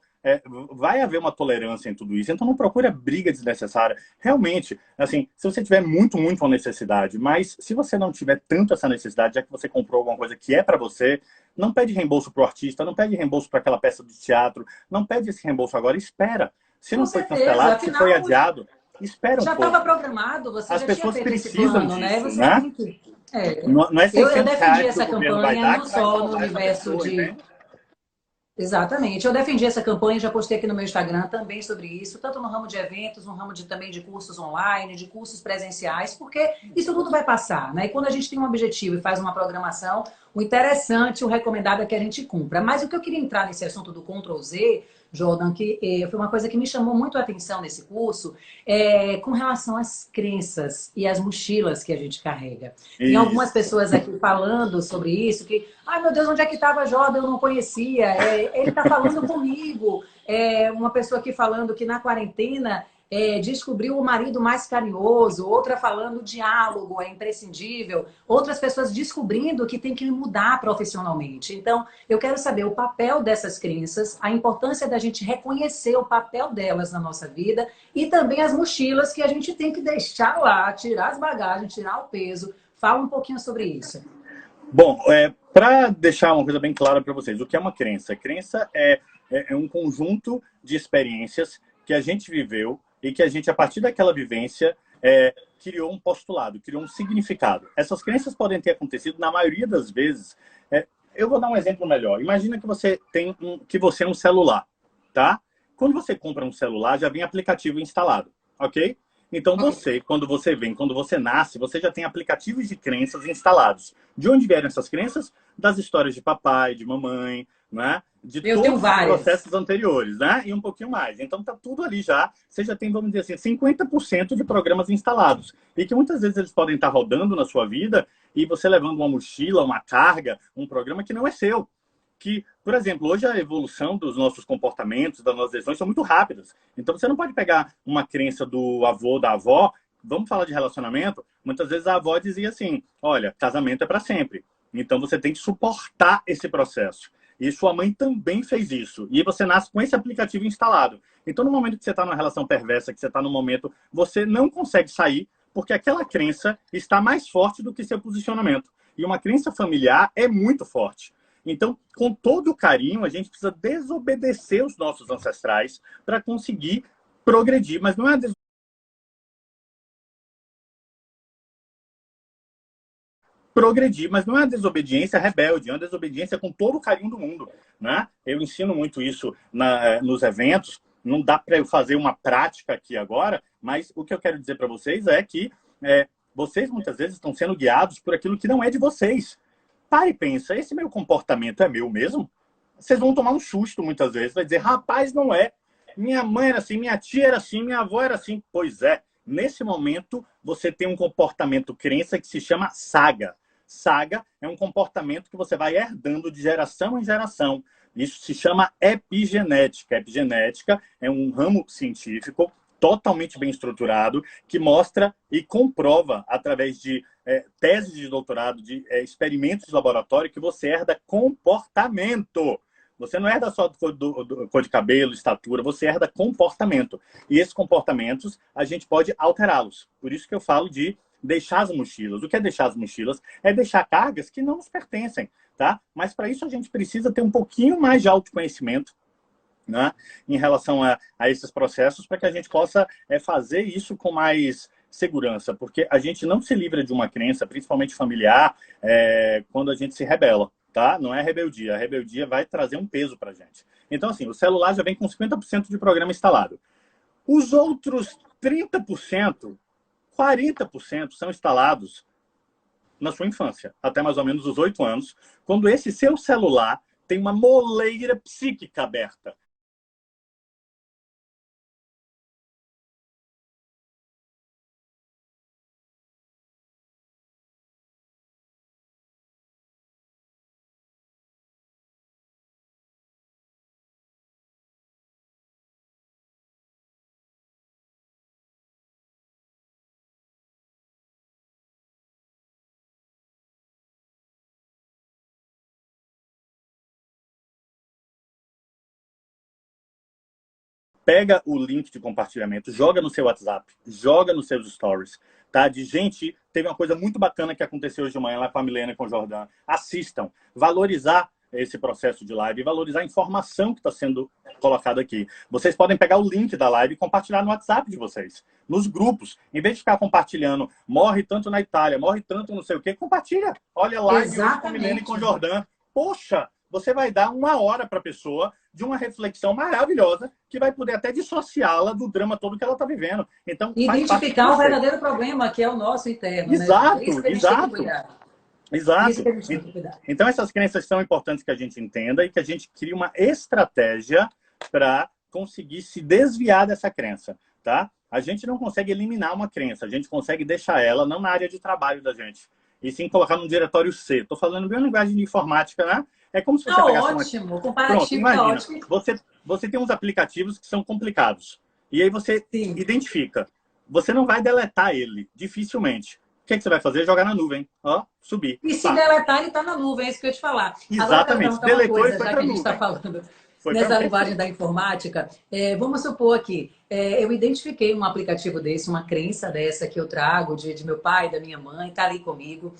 vai haver uma tolerância em tudo isso. Então, não procure briga desnecessária. Realmente, assim, se você tiver muito uma necessidade, mas se você não tiver tanto essa necessidade, já que você comprou alguma coisa que é para você, não pede reembolso para o artista, não pede reembolso para aquela peça de teatro, não pede esse reembolso agora, espera. Se não foi cancelado, se foi adiado, espera um pouco. Já estava programado, você As já pessoas tinha feito precisam esse plano, disso, né? Você né? tem que... Não é eu defendi essa que o governo vai campanha dar, não que vai só no salvar essa universo pessoa, de... entende? Exatamente. Eu defendi essa campanha, já postei aqui no meu Instagram também sobre isso, tanto no ramo de eventos, no ramo também de cursos online, de cursos presenciais, porque isso tudo vai passar, né? E quando a gente tem um objetivo e faz uma programação, o interessante, o recomendado é que a gente cumpra. Mas o que eu queria entrar nesse assunto do Ctrl+Z, Jordan, que foi uma coisa que me chamou muito a atenção nesse curso, com relação às crenças e às mochilas que a gente carrega. Tem algumas pessoas aqui falando sobre isso, que, ai meu Deus, onde é que estava Jordan? Eu não conhecia. Ele está falando comigo. Uma pessoa aqui falando que na quarentena descobriu o marido mais carinhoso, outra falando o diálogo é imprescindível, outras pessoas descobrindo que tem que mudar profissionalmente. Então, eu quero saber o papel dessas crenças, a importância da gente reconhecer o papel delas na nossa vida e também as mochilas que a gente tem que deixar lá, tirar as bagagens, tirar o peso. Fala um pouquinho sobre isso. Bom, para deixar uma coisa bem clara para vocês, o que é uma crença? Crença é um conjunto de experiências que a gente viveu e que a gente, a partir daquela vivência, criou um postulado, criou um significado. Essas crenças podem ter acontecido, na maioria das vezes. Eu vou dar um exemplo melhor. Imagina que você é um celular, tá? Quando você compra um celular, já vem aplicativo instalado, ok? Então quando você nasce, você já tem aplicativos de crenças instalados. De onde vieram essas crenças? Das histórias de papai, de mamãe, né? De todos os processos anteriores, né? E um pouquinho mais. Então tá tudo ali já. Você já tem, vamos dizer assim, 50% de programas instalados. E que muitas vezes eles podem estar rodando na sua vida e você levando uma mochila, uma carga, um programa que não é seu. Que, por exemplo, hoje a evolução dos nossos comportamentos, das nossas decisões são muito rápidas. Então você não pode pegar uma crença do avô, da avó. Vamos falar de relacionamento? Muitas vezes a avó dizia assim, olha, casamento é para sempre. Então você tem que suportar esse processo. E sua mãe também fez isso. E você nasce com esse aplicativo instalado. Então no momento que você está numa relação perversa, que você está num momento, você não consegue sair porque aquela crença está mais forte do que seu posicionamento. E uma crença familiar é muito forte. Então, com todo o carinho, a gente precisa desobedecer os nossos ancestrais para conseguir progredir. Mas não é a desobediência rebelde, é uma desobediência com todo o carinho do mundo, né? Eu ensino muito isso nos eventos. Não dá para eu fazer uma prática aqui agora, mas o que eu quero dizer para vocês é que vocês muitas vezes estão sendo guiados por aquilo que não é de vocês. Para e pensa, esse meu comportamento é meu mesmo? Vocês vão tomar um susto muitas vezes. Vai dizer, rapaz, não é. Minha mãe era assim, minha tia era assim, minha avó era assim. Pois é. Nesse momento, você tem um comportamento crença que se chama saga. Saga é um comportamento que você vai herdando de geração em geração. Isso se chama epigenética. Epigenética é um ramo científico totalmente bem estruturado, que mostra e comprova, através de teses de doutorado, de experimentos de laboratório, que você herda comportamento. Você não herda só cor de cabelo, estatura, você herda comportamento. E esses comportamentos, a gente pode alterá-los. Por isso que eu falo de deixar as mochilas. O que é deixar as mochilas? É deixar cargas que não nos pertencem, tá? Mas para isso a gente precisa ter um pouquinho mais de autoconhecimento, né, em relação a esses processos, para que a gente possa fazer isso com mais segurança, porque a gente não se livra de uma crença, principalmente familiar, quando a gente se rebela, tá? Não é rebeldia, a rebeldia vai trazer um peso para a gente. Então, assim, o celular já vem com 50% de programa instalado. Os outros 30%, 40% são instalados na sua infância, até mais ou menos os 8 anos, quando esse seu celular tem uma moleira psíquica aberta. Pega o link de compartilhamento, joga no seu WhatsApp, joga nos seus stories, tá? Teve uma coisa muito bacana que aconteceu hoje de manhã lá com a Milena e com o Jordan. Assistam. Valorizar esse processo de live, valorizar a informação que está sendo colocada aqui. Vocês podem pegar o link da live e compartilhar no WhatsApp de vocês, nos grupos. Em vez de ficar compartilhando, morre tanto na Itália, morre tanto não sei o quê, compartilha. Olha lá com a Milena e com o Jordan. Poxa, você vai dar 1 hora para a pessoa de uma reflexão maravilhosa que vai poder até dissociá-la do drama todo que ela está vivendo. Então, identificar o verdadeiro problema, que é o nosso interno. Exato, né? Exato. Então, essas crenças são importantes que a gente entenda e que a gente crie uma estratégia para conseguir se desviar dessa crença, tá? A gente não consegue eliminar uma crença, a gente consegue deixar ela não na área de trabalho da gente, e sim colocar no diretório C. Estou falando bem a linguagem de informática, né? É como se você pegasse ótimo, comparativo. Pronto, imagina, você tem uns aplicativos que são complicados. E aí você Sim. identifica. Você não vai deletar ele, dificilmente. O que, é que você vai fazer? Jogar na nuvem. Ó, subir. E se Pá. deletar, ele está na nuvem, é isso que eu ia te falar. Agora eu quero Exatamente. perguntar uma Deletou e coisa, foi já para que a a gente está nuvem. falando Foi para nessa nuvem. linguagem da informática. Vamos supor aqui, eu identifiquei um aplicativo desse, uma crença dessa que eu trago de meu pai, da minha mãe, está ali comigo.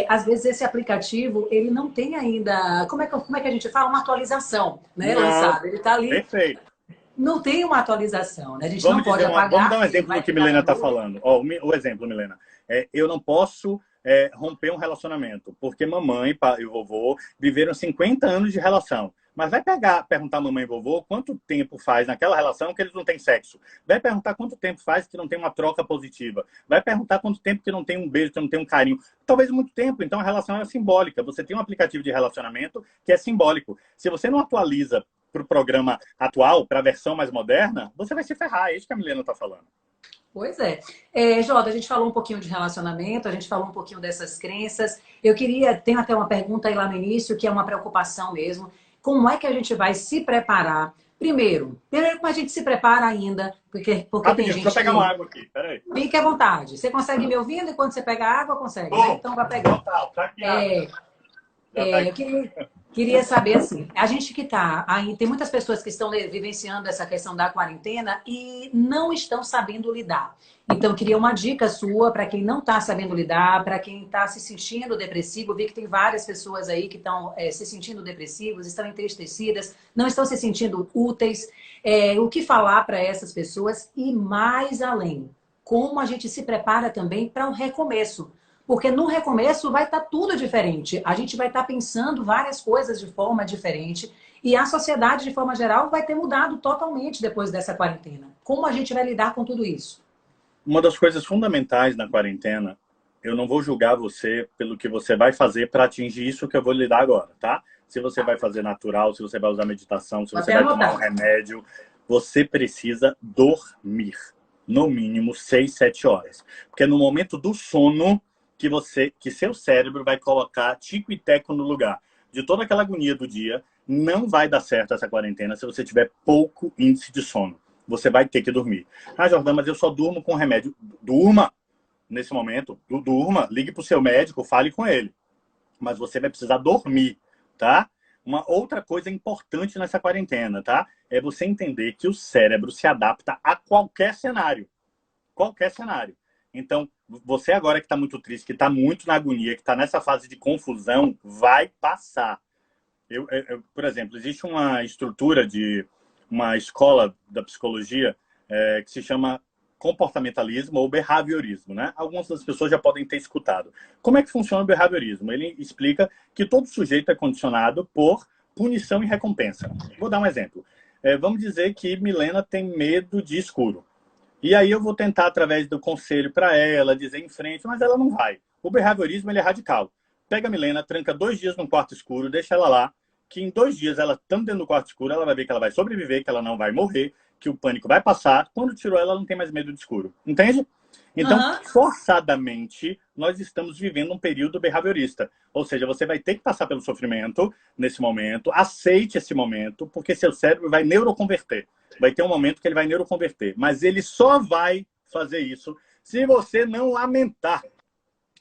Às vezes esse aplicativo, ele não tem ainda, como é que a gente fala? Uma atualização, né, Não. lançada. Ele está ali, Perfeito. não tem uma atualização, né? A gente não pode Vamos dar apagar, um ele exemplo do vai que ficar na Milena está nuvem. falando. Ó, o exemplo, Milena. Eu não posso romper um relacionamento, porque mamãe e vovô viveram 50 anos de relação. Mas vai perguntar a mamãe e vovô quanto tempo faz naquela relação que eles não têm sexo. Vai perguntar quanto tempo faz que não tem uma troca positiva. Vai perguntar quanto tempo que não tem um beijo, que não tem um carinho. Talvez muito tempo. Então a relação é simbólica. Você tem um aplicativo de relacionamento que é simbólico. Se você não atualiza para o programa atual, para a versão mais moderna, você vai se ferrar. É isso que a Milena está falando. Pois é. Jota, a gente falou um pouquinho de relacionamento, a gente falou um pouquinho dessas crenças. Tenho até uma pergunta aí lá no início, que é uma preocupação mesmo. Como é que a gente vai se preparar? Primeiro como a gente se prepara ainda, porque tem Rapidinho, deixa eu gente pegar uma aí. água aqui. Peraí. Fique à vontade. Você consegue me ouvindo enquanto você pega a água? Consegue, né? Bom, Então vai pegando. total, tá aqui a água. É, Já tá eu aqui. queria saber assim, a gente que está aí, tem muitas pessoas que estão vivenciando essa questão da quarentena e não estão sabendo lidar. Então, eu queria uma dica sua para quem não está sabendo lidar, para quem está se sentindo depressivo. Eu vi que tem várias pessoas aí que estão se sentindo depressivos, estão entristecidas, não estão se sentindo úteis. O que falar para essas pessoas e mais além, como a gente se prepara também para o recomeço. Porque no recomeço vai estar tudo diferente. A gente vai estar pensando várias coisas de forma diferente. E a sociedade, de forma geral, vai ter mudado totalmente depois dessa quarentena. Como a gente vai lidar com tudo isso? Uma das coisas fundamentais na quarentena, eu não vou julgar você pelo que você vai fazer para atingir isso que eu vou lhe dar agora, tá? Se você vai fazer natural, se você vai usar meditação, se Vou você até vai tomar um anotar. remédio, você precisa dormir. No mínimo 6, 7 horas. Porque é no momento do sono que seu cérebro vai colocar tico e teco no lugar. De toda aquela agonia do dia, não vai dar certo essa quarentena se você tiver pouco índice de sono. Você vai ter que dormir. Ah, Jordão, mas eu só durmo com remédio. Durma nesse momento. Durma, ligue para o seu médico, fale com ele. Mas você vai precisar dormir, tá? Uma outra coisa importante nessa quarentena, tá? É você entender que o cérebro se adapta a qualquer cenário. Qualquer cenário. Então, você agora que está muito triste, que está muito na agonia, que está nessa fase de confusão, vai passar. Por exemplo, existe uma estrutura de uma escola da psicologia que se chama comportamentalismo ou behaviorismo, né? Algumas das pessoas já podem ter escutado. Como é que funciona o behaviorismo? Ele explica que todo sujeito é condicionado por punição e recompensa. Vou dar um exemplo. Vamos dizer que Milena tem medo de escuro. E aí eu vou tentar, através do conselho para ela, dizer em frente, mas ela não vai. O behaviorismo ele é radical. Pega a Milena, tranca 2 dias num quarto escuro, deixa ela lá, que em 2 dias ela, estando dentro do quarto escuro, ela vai ver que ela vai sobreviver, que ela não vai morrer, que o pânico vai passar. Quando tirou ela, não tem mais medo de escuro. Entende? Então, Aham. forçadamente, nós estamos vivendo um período behaviorista. Ou seja, você vai ter que passar pelo sofrimento nesse momento, aceite esse momento, porque seu cérebro vai neuroconverter. Vai ter um momento que ele vai neuroconverter. Mas ele só vai fazer isso se você não lamentar.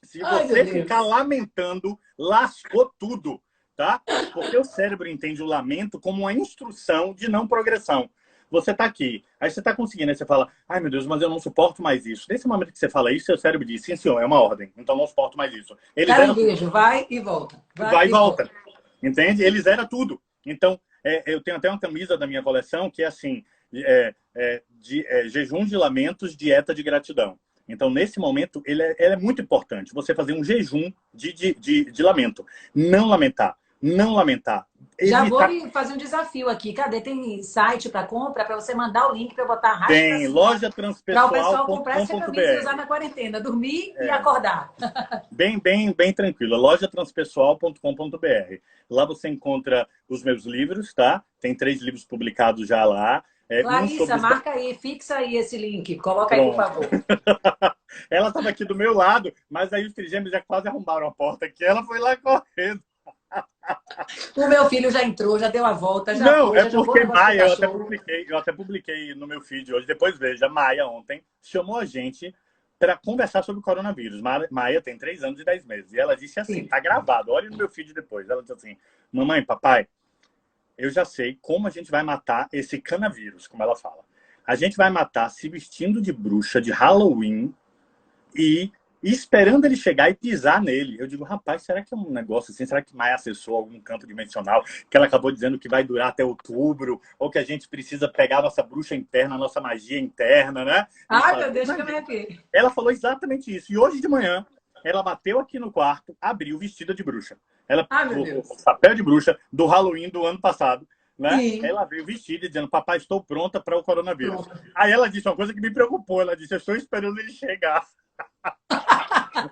Se Ai, meu você ficar Deus. lamentando, lascou tudo, tá? Porque o cérebro entende o lamento como uma instrução de não progressão. Você está aqui, aí você está conseguindo, aí você fala, ai meu Deus, mas eu não suporto mais isso. Nesse momento que você fala isso, seu cérebro diz, sim senhor, é uma ordem, então não suporto mais isso. Ele zera tudo, Caranguejo, vai e volta. Vai vai e e volta. volta, entende? Ele zera tudo. Então, eu tenho até uma camisa da minha coleção que é assim, jejum de lamentos, dieta de gratidão. Então, nesse momento, ele é muito importante. Você fazer um jejum de lamento. Não lamentar. Não lamentar. Já vou Evitar. lhe fazer um desafio aqui. Cadê? Tem site para compra para você mandar o link para eu botar arraste para Tem cima para o pessoal comprar essa camisa e usar lojatranspessoal.com.br. na quarentena, dormir e acordar. Bem tranquila. Lojatranspessoal.com.br. Lá você encontra os meus livros, tá? Tem 3 livros publicados já lá. Um sobre Clarissa, os... marca aí, fixa aí esse link. Coloca aí, por Pronto. favor. Ela estava aqui do meu lado, mas aí os trigêmeos já quase arrombaram a porta aqui. Ela foi lá correndo. O meu filho já entrou, já deu a volta, já Não, foi, é já jogou o porque negócio pro Maia, cachorro. eu até publiquei no meu feed hoje, depois veja, Maia ontem chamou a gente para conversar sobre o coronavírus. Maia tem 3 anos e 10 meses. E ela disse assim, Sim. tá gravado, olha no meu feed depois. Ela disse assim, mamãe, papai, eu já sei como a gente vai matar esse canavírus, como ela fala. A gente vai matar se vestindo de bruxa de Halloween e esperando ele chegar e pisar nele. Eu digo, rapaz, será que é um negócio assim? Será que Maia acessou algum campo dimensional que ela acabou dizendo que vai durar até outubro? Ou que a gente precisa pegar a nossa bruxa interna, a nossa magia interna, né? E Ai, meu fazer. Deus, que eu me Imagina. arrepiei. Ela falou exatamente isso. E hoje de manhã, ela bateu aqui no quarto, abriu vestida de bruxa. Ela Ai, meu colocou Deus. o papel de bruxa do Halloween do ano passado, né? Sim, Ela veio vestida dizendo, papai, estou pronta para o coronavírus. pronto. Aí ela disse uma coisa que me preocupou. Ela disse, eu estou esperando ele chegar.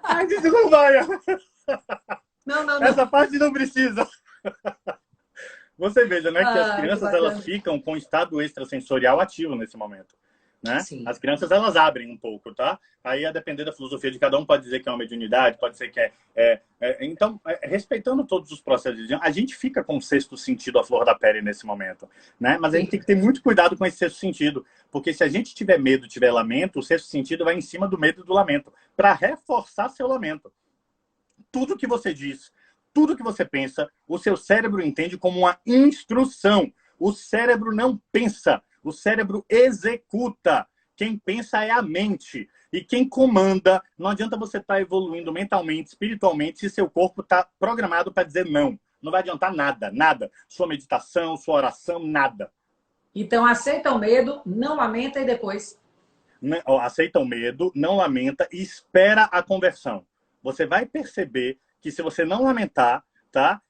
Ai, disse, não vai. Não, não, não. Essa parte não precisa. Você veja, né, que as Ai, que crianças elas bacana. ficam com o estado extrasensorial ativo nesse momento, né? Sim. As crianças elas abrem um pouco, tá? Aí a depender da filosofia de cada um pode dizer que é uma mediunidade, pode ser que então, respeitando todos os processos, a gente fica com o sexto sentido à flor da pele nesse momento, né? Mas a gente Sim. tem que ter muito cuidado com esse sexto sentido, porque se a gente tiver medo, tiver lamento, o sexto sentido vai em cima do medo e do lamento, para reforçar seu lamento. Tudo que você diz, tudo que você pensa, o seu cérebro entende como uma instrução. O cérebro não pensa, o cérebro executa. Quem pensa é a mente. E quem comanda, não adianta você estar evoluindo mentalmente, espiritualmente, se seu corpo está programado para dizer não. Não vai adiantar nada, nada. Sua meditação, sua oração, nada. Então, aceita o medo, não lamenta e depois. Aceita o medo, não lamenta e espera a conversão. Você vai perceber que se você não lamentar, tá?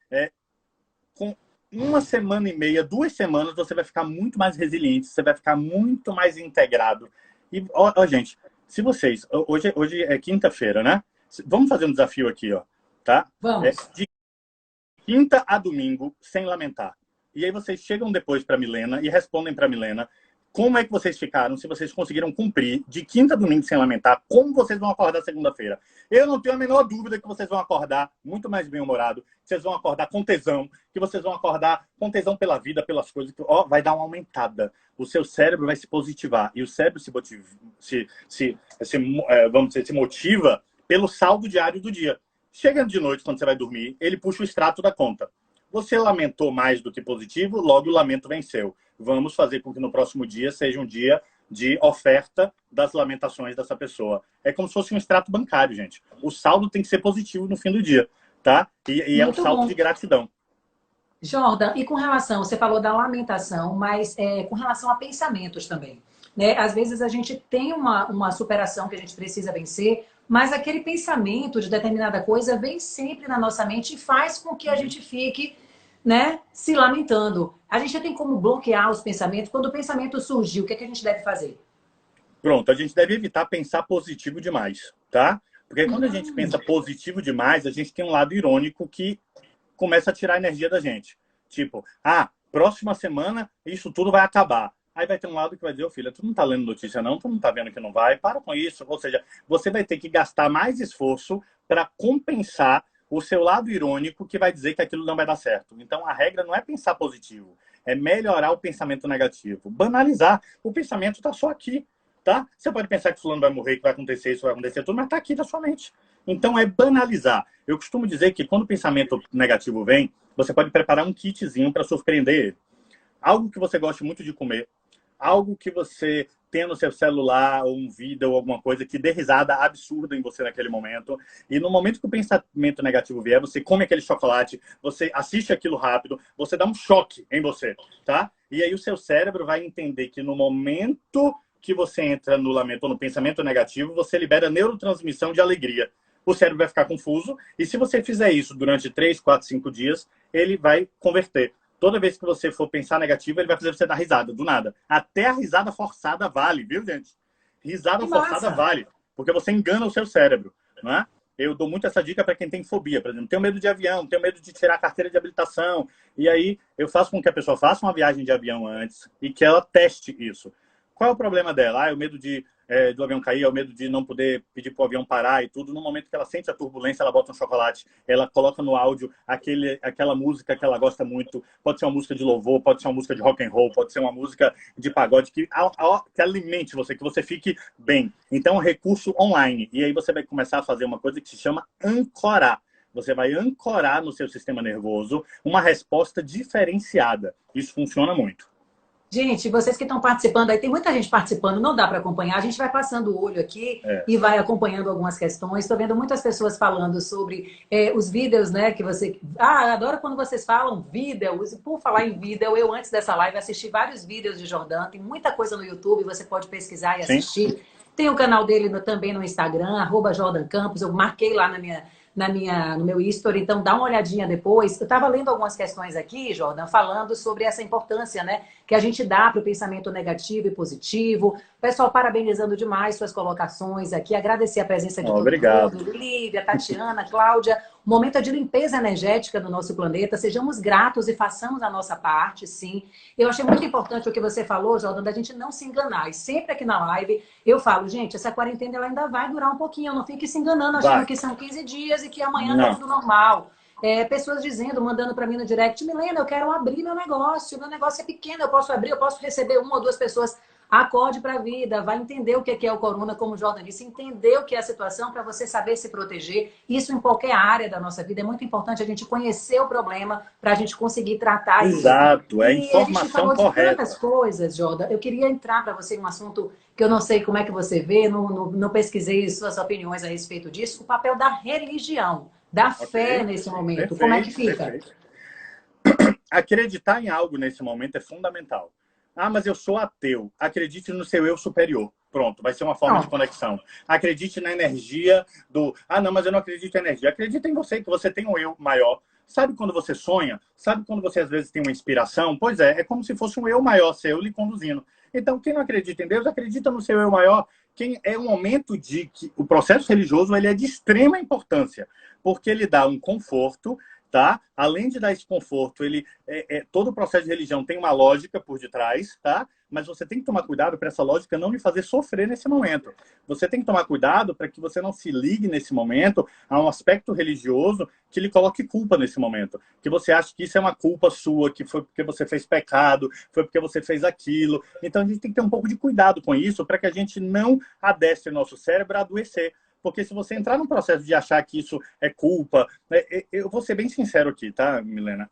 Com 1 semana e meia, 2 semanas, você vai ficar muito mais resiliente, você vai ficar muito mais integrado. E, gente, se vocês... Hoje é quinta-feira, né? Vamos fazer um desafio aqui, ó, tá? Vamos. De quinta a domingo, sem lamentar. E aí vocês chegam depois para Milena e respondem para Milena como é que vocês ficaram, se vocês conseguiram cumprir de quinta a domingo sem lamentar, como vocês vão acordar segunda-feira. Eu não tenho a menor dúvida que vocês vão acordar muito mais bem-humorado, que vocês vão acordar com tesão, que vocês vão acordar com tesão pela vida, pelas coisas, que vai dar uma aumentada. O seu cérebro vai se positivar. E o cérebro vamos dizer, se motiva pelo saldo diário do dia. Chegando de noite, quando você vai dormir, ele puxa o extrato da conta. Você lamentou mais do que positivo, logo o lamento venceu. Vamos fazer com que no próximo dia seja um dia de oferta das lamentações dessa pessoa. É como se fosse um extrato bancário, gente. O saldo tem que ser positivo no fim do dia, tá? E é um Muito saldo de bom. gratidão. Jordan, e com relação, você falou da lamentação, mas com relação a pensamentos também. Né? Às vezes a gente tem uma superação que a gente precisa vencer, mas aquele pensamento de determinada coisa vem sempre na nossa mente e faz com que a gente fique, né, se lamentando. A gente tem como bloquear os pensamentos. Quando o pensamento surgiu, o que é que a gente deve fazer? Pronto, a gente deve evitar pensar positivo demais, tá? Porque quando a gente Hum, pensa positivo demais, a gente tem um lado irônico que começa a tirar a energia da gente. Tipo, próxima semana isso tudo vai acabar. Aí vai ter um lado que vai dizer, ô filha, tu não tá lendo notícia não, tu não tá vendo que não vai, para com isso. Ou seja, você vai ter que gastar mais esforço para compensar o seu lado irônico que vai dizer que aquilo não vai dar certo. Então a regra não é pensar positivo, é melhorar o pensamento negativo. Banalizar. O pensamento está só aqui, tá? Você pode pensar que fulano vai morrer, que vai acontecer isso, vai acontecer tudo, mas tá aqui na sua mente. Então é banalizar. Eu costumo dizer que quando o pensamento negativo vem, você pode preparar um kitzinho para surpreender ele. Algo que você goste muito de comer, algo que você tenha no seu celular, ou um vídeo, ou alguma coisa que dê risada absurda em você naquele momento. E no momento que o pensamento negativo vier, você come aquele chocolate, você assiste aquilo rápido, você dá um choque em você, tá? E aí o seu cérebro vai entender que no momento que você entra no lamento ou no pensamento negativo, você libera neurotransmissão de alegria. O cérebro vai ficar confuso, e se você fizer isso durante 3, 4, 5 dias, ele vai converter. Toda vez que você for pensar negativo, ele vai fazer você dar risada, do nada. Até a risada forçada vale, viu, gente? Risada que forçada massa! vale, porque você engana o seu cérebro, não é? Eu dou muito essa dica para quem tem fobia, por exemplo, tenho medo de avião, tenho medo de tirar a carteira de habilitação, e aí eu faço com que a pessoa faça uma viagem de avião antes e que ela teste isso. Qual é o problema dela? O medo de do avião cair, é o medo de não poder pedir para o avião parar e tudo. No momento que ela sente a turbulência, ela bota um chocolate, ela coloca no áudio aquela música que ela gosta muito. Pode ser uma música de louvor, pode ser uma música de rock and roll, pode ser uma música de pagode que alimente você, que você fique bem. Então, é um recurso online. E aí você vai começar a fazer uma coisa que se chama ancorar. Você vai ancorar no seu sistema nervoso uma resposta diferenciada. Isso funciona muito. Gente, vocês que estão participando aí, tem muita gente participando, não dá para acompanhar. A gente vai passando o olho aqui e vai acompanhando algumas questões. Estou vendo muitas pessoas falando sobre os vídeos, né? Que você. Ah, adoro quando vocês falam vídeos. Por falar em vídeo, eu antes dessa live assisti vários vídeos de Jordão. Tem muita coisa no YouTube, você pode pesquisar e assistir. Sim. Tem o canal dele também no Instagram, @JordanCampos. Eu marquei lá no meu history, então dá uma olhadinha depois. Eu estava lendo algumas questões aqui, Jordan, falando sobre essa importância, né, que a gente dá para o pensamento negativo e positivo. Pessoal, parabenizando demais suas colocações aqui, agradecer a presença de todo mundo, Lívia, Tatiana, Cláudia. O momento é de limpeza energética do nosso planeta, sejamos gratos e façamos a nossa parte, sim. Eu achei muito importante o que você falou, Jordan, da gente não se enganar. E sempre aqui na live eu falo, gente, essa quarentena ela ainda vai durar um pouquinho, não fique se enganando, achando que são 15 dias e que amanhã tá tudo normal. Pessoas dizendo, mandando para mim no direct, Milena, eu quero abrir meu negócio é pequeno, eu posso abrir, eu posso receber uma ou duas pessoas. Acorde para a vida, vai entender o que é o corona, como o Jordan disse, entender o que é a situação para você saber se proteger. Isso em qualquer área da nossa vida. É muito importante a gente conhecer o problema para a gente conseguir tratar isso. Exato, é informação correta. A gente falou de tantas coisas, Jordan. Eu queria entrar para você em um assunto que eu não sei como é que você vê, não pesquisei suas opiniões a respeito disso, o papel da religião, da fé nesse momento. Perfeito, como é que fica? Perfeito. Acreditar em algo nesse momento é fundamental. Ah, mas eu sou ateu. Acredite no seu eu superior. Pronto, vai ser uma forma de conexão. Acredite na energia do... Ah, não, mas eu não acredito em energia. Acredite em você, que você tem um eu maior. Sabe quando você sonha? Sabe quando você às vezes tem uma inspiração? Pois é como se fosse um eu maior seu lhe conduzindo. Então, quem não acredita em Deus, acredita no seu eu maior. É um momento de que o processo religioso ele é de extrema importância, porque ele dá um conforto, tá? Além de dar esse conforto, todo o processo de religião tem uma lógica por detrás, tá? Mas você tem que tomar cuidado para essa lógica não lhe fazer sofrer nesse momento. Você tem que tomar cuidado para que você não se ligue nesse momento a um aspecto religioso que lhe coloque culpa nesse momento. Que você acha que isso é uma culpa sua, que foi porque você fez pecado, foi porque você fez aquilo. Então a gente tem que ter um pouco de cuidado com isso para que a gente não adestre nosso cérebro a adoecer. Porque se você entrar num processo de achar que isso é culpa... Eu vou ser bem sincero aqui, tá, Milena?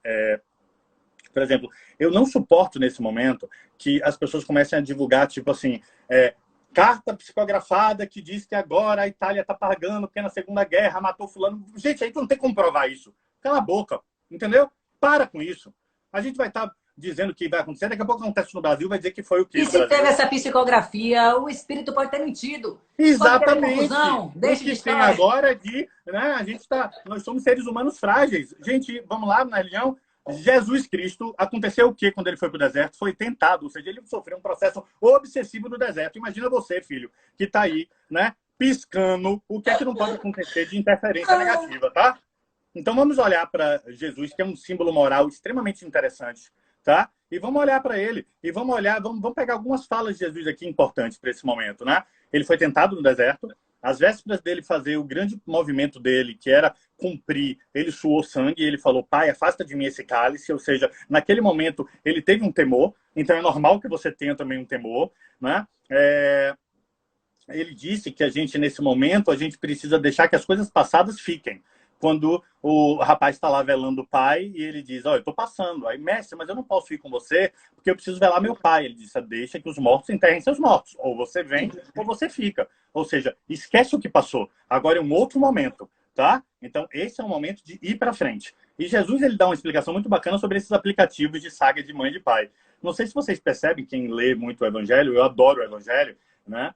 Por exemplo, eu não suporto nesse momento que as pessoas comecem a divulgar, tipo assim, carta psicografada que diz que agora a Itália está pagando porque na Segunda Guerra matou fulano. Gente, aí tu não tem como provar isso. Cala a boca, entendeu? Para com isso. A gente vai estar dizendo que vai acontecer, daqui a pouco acontece no Brasil, vai dizer que foi o quê? E se teve essa psicografia, o espírito pode ter mentido. Exatamente. Deixa de tem agora né, nós somos seres humanos frágeis. Gente, vamos lá na religião. Jesus Cristo, aconteceu o quê quando ele foi para o deserto? Foi tentado, ou seja, ele sofreu um processo obsessivo no deserto. Imagina você, filho, que está aí, né, piscando. O que é que não pode acontecer de interferência negativa, tá? Então vamos olhar para Jesus, que é um símbolo moral extremamente interessante, tá? E vamos olhar para ele, e vamos pegar algumas falas de Jesus aqui importantes para esse momento, né? Ele foi tentado no deserto, às vésperas dele fazer o grande movimento dele, que era cumprir, ele suou sangue, e ele falou, Pai, afasta de mim esse cálice, ou seja, naquele momento ele teve um temor, então é normal que você tenha também um temor, né? Ele disse que a gente, nesse momento, a gente precisa deixar que as coisas passadas fiquem. Quando o rapaz está lá velando o pai e ele diz, eu estou passando. Aí, mestre, mas eu não posso ir com você porque eu preciso velar meu pai. Ele disse, deixa que os mortos enterrem seus mortos. Ou você vem ou você fica. Ou seja, esquece o que passou. Agora é um outro momento, tá? Então, esse é o momento de ir para frente. E Jesus, ele dá uma explicação muito bacana sobre esses aplicativos de saga de mãe e de pai. Não sei se vocês percebem, quem lê muito o Evangelho, eu adoro o Evangelho, né?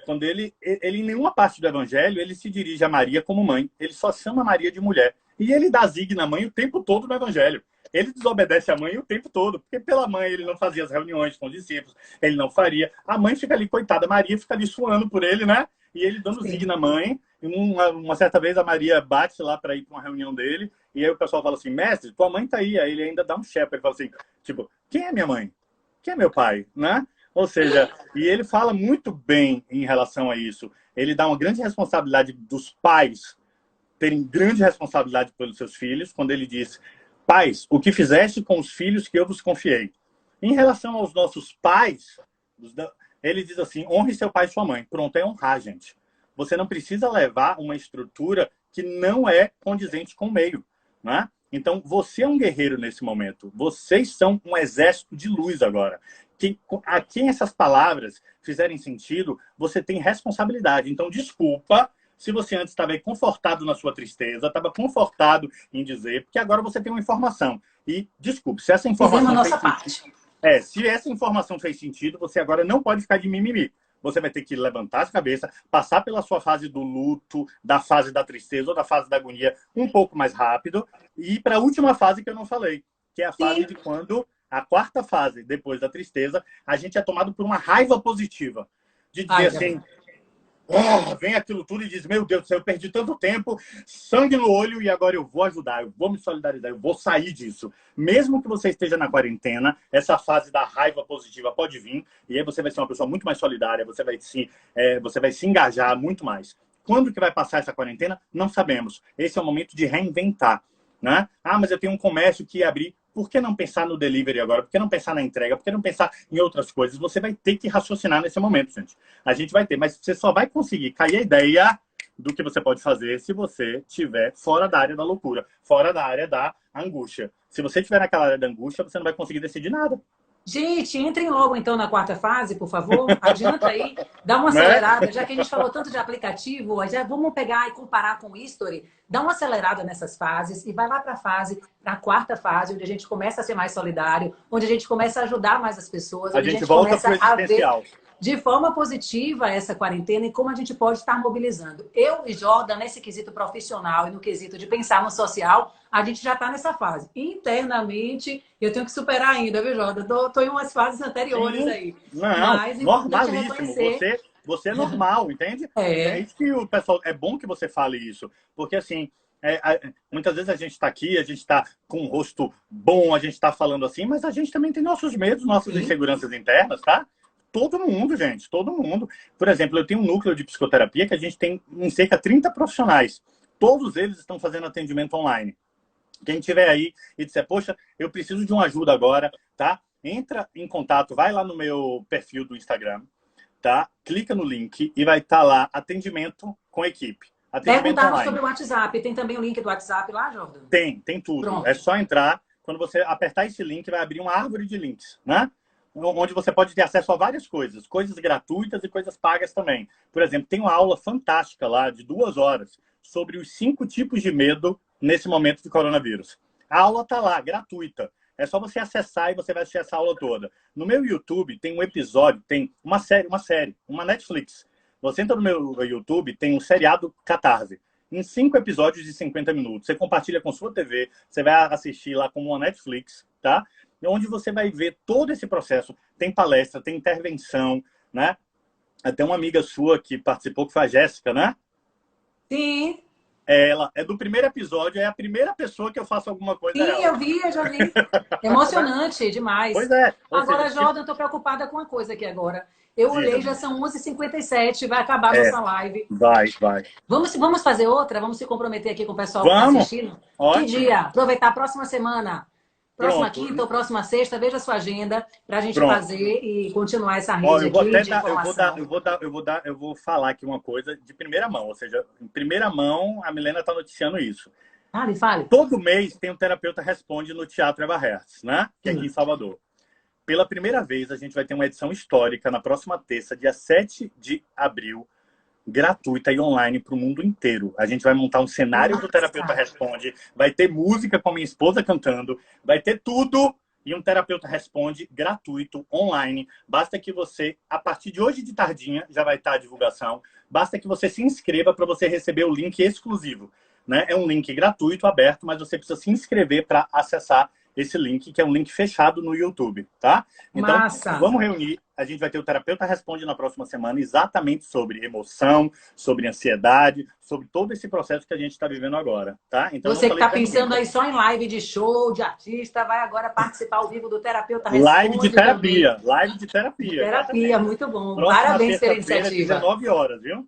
Quando ele em nenhuma parte do Evangelho, ele se dirige a Maria como mãe. Ele só chama Maria de mulher. E ele dá zigna a mãe o tempo todo no Evangelho. Ele desobedece a mãe o tempo todo. Porque pela mãe ele não fazia as reuniões com os discípulos. Ele não faria. A mãe fica ali, coitada. Maria fica ali suando por ele, né? E ele dando zigna à mãe. E uma certa vez a Maria bate lá para ir para uma reunião dele. E aí o pessoal fala assim, mestre, tua mãe tá aí. Aí ele ainda dá um chefe. Ele fala assim, tipo, quem é minha mãe? Quem é meu pai? Né? Ou seja, e ele fala muito bem em relação a isso. Ele dá uma grande responsabilidade dos pais terem grande responsabilidade pelos seus filhos, quando ele diz: pais, o que fizeste com os filhos que eu vos confiei? Em relação aos nossos pais, ele diz assim: honre seu pai e sua mãe. Pronto, é honrar, gente. Você não precisa levar uma estrutura que não é condizente com o meio, né? Então, você é um guerreiro nesse momento. Vocês são um exército de luz agora. A quem essas palavras fizerem sentido, você tem responsabilidade. Então, desculpa se você antes estava confortado na sua tristeza, estava confortado em dizer, porque agora você tem uma informação. E, desculpe, se essa informação fez sentido, se essa informação fez sentido, você agora não pode ficar de mimimi. Você vai ter que levantar a cabeça, passar pela sua fase do luto, da fase da tristeza ou da fase da agonia um pouco mais rápido e ir para a última fase que eu não falei, que é a fase de quando, a quarta fase, depois da tristeza, a gente é tomado por uma raiva positiva. De dizer assim, vem aquilo tudo e diz: meu Deus do céu, eu perdi tanto tempo, sangue no olho, e agora eu vou ajudar, eu vou me solidarizar, eu vou sair disso. Mesmo que você esteja na quarentena, essa fase da raiva positiva pode vir, e aí você vai ser uma pessoa muito mais solidária, você vai se engajar muito mais. Quando que vai passar essa quarentena? Não sabemos. Esse é o momento de reinventar, né? Ah, mas eu tenho um comércio que ia abrir. Por que não pensar no delivery agora? Por que não pensar na entrega? Por que não pensar em outras coisas? Você vai ter que raciocinar nesse momento, gente. A gente vai ter, mas você só vai conseguir cair a ideia do que você pode fazer se você estiver fora da área da loucura, fora da área da angústia. Se você estiver naquela área da angústia, você não vai conseguir decidir nada. Gente, entrem logo então na quarta fase, por favor. Adianta aí, dá uma acelerada. Já que a gente falou tanto de aplicativo, já vamos pegar e comparar com o History. Dá uma acelerada nessas fases e vai lá para a quarta fase, onde a gente começa a ser mais solidário, onde a gente começa a ajudar mais as pessoas, onde a gente volta para o existencial. De forma positiva essa quarentena e como a gente pode estar mobilizando. Eu e Jordan, nesse quesito profissional e no quesito de pensar no social, a gente já está nessa fase. Internamente, eu tenho que superar ainda, viu, Jordan? Estou em umas fases anteriores aí. Não, mas normalíssimo. Você é normal, entende? É isso que o pessoal... É bom que você fale isso. Porque, assim, muitas vezes a gente está aqui, a gente está com um rosto bom, a gente está falando assim, mas a gente também tem nossos medos, nossas inseguranças internas, tá? Todo mundo, gente, todo mundo. Por exemplo, eu tenho um núcleo de psicoterapia que a gente tem em cerca de 30 profissionais. Todos eles estão fazendo atendimento online. Quem tiver aí e disser: poxa, eu preciso de uma ajuda agora, tá? Entra em contato, vai lá no meu perfil do Instagram, tá? Clica no link e vai estar lá, atendimento com equipe. Perguntaram sobre o WhatsApp. Tem também o link do WhatsApp lá, Jordan? Tem tudo. Pronto. É só entrar. Quando você apertar esse link, vai abrir uma árvore de links, né? Onde você pode ter acesso a várias coisas gratuitas e coisas pagas também. Por exemplo, tem uma aula fantástica lá, de 2 horas, sobre os 5 tipos de medo nesse momento de coronavírus. A aula tá lá, gratuita. É só você acessar e você vai assistir essa aula toda. No meu YouTube tem um episódio, tem uma série, uma Netflix. Você entra no meu YouTube, tem um seriado Catarse. Em 5 episódios de 50 minutos. Você compartilha com sua TV, você vai assistir lá como uma Netflix, tá? Onde você vai ver todo esse processo. Tem palestra, tem intervenção, né? Até uma amiga sua que participou, que foi a Jéssica, né? Sim. Ela é do primeiro episódio, é a primeira pessoa que eu faço alguma coisa. Sim, eu já vi. Emocionante demais. Pois é. Agora, Jordan, eu tô preocupada com uma coisa aqui agora. Eu olhei, já são 11h57, vai acabar a nossa live. Vai. Vamos fazer outra? Vamos se comprometer aqui com o pessoal que está assistindo? Ótimo. Que dia? Aproveitar a próxima semana. Próxima quinta ou próxima sexta, veja a sua agenda para a gente fazer e continuar essa rede aqui de informação. Eu vou falar aqui uma coisa de primeira mão, ou seja, em primeira mão a Milena está noticiando isso. Fale. Todo mês tem um terapeuta responde no Teatro Eva Hertz, né? Que é aqui em Salvador. Pela primeira vez, a gente vai ter uma edição histórica na próxima terça, dia 7 de abril, gratuita e online para o mundo inteiro. A gente vai montar um cenário do Terapeuta Responde, vai ter música com a minha esposa cantando, vai ter tudo, e um Terapeuta Responde gratuito, online. Basta que você, a partir de hoje de tardinha, já vai estar a divulgação, basta que você se inscreva para você receber o link exclusivo, né? É um link gratuito, aberto, mas você precisa se inscrever para acessar esse link, que é um link fechado no YouTube, tá? Então, vamos reunir. a gente vai ter o Terapeuta Responde na próxima semana exatamente sobre emoção, sobre ansiedade, sobre todo esse processo que a gente está vivendo agora, tá? Então, Você que está pensando aí só em live de show, de artista, vai agora participar ao vivo do Terapeuta Live de Responde também. terapia, live de terapia. Terapia, muito bom. Próxima Parabéns pela terça-feira, iniciativa. 19 horas, viu?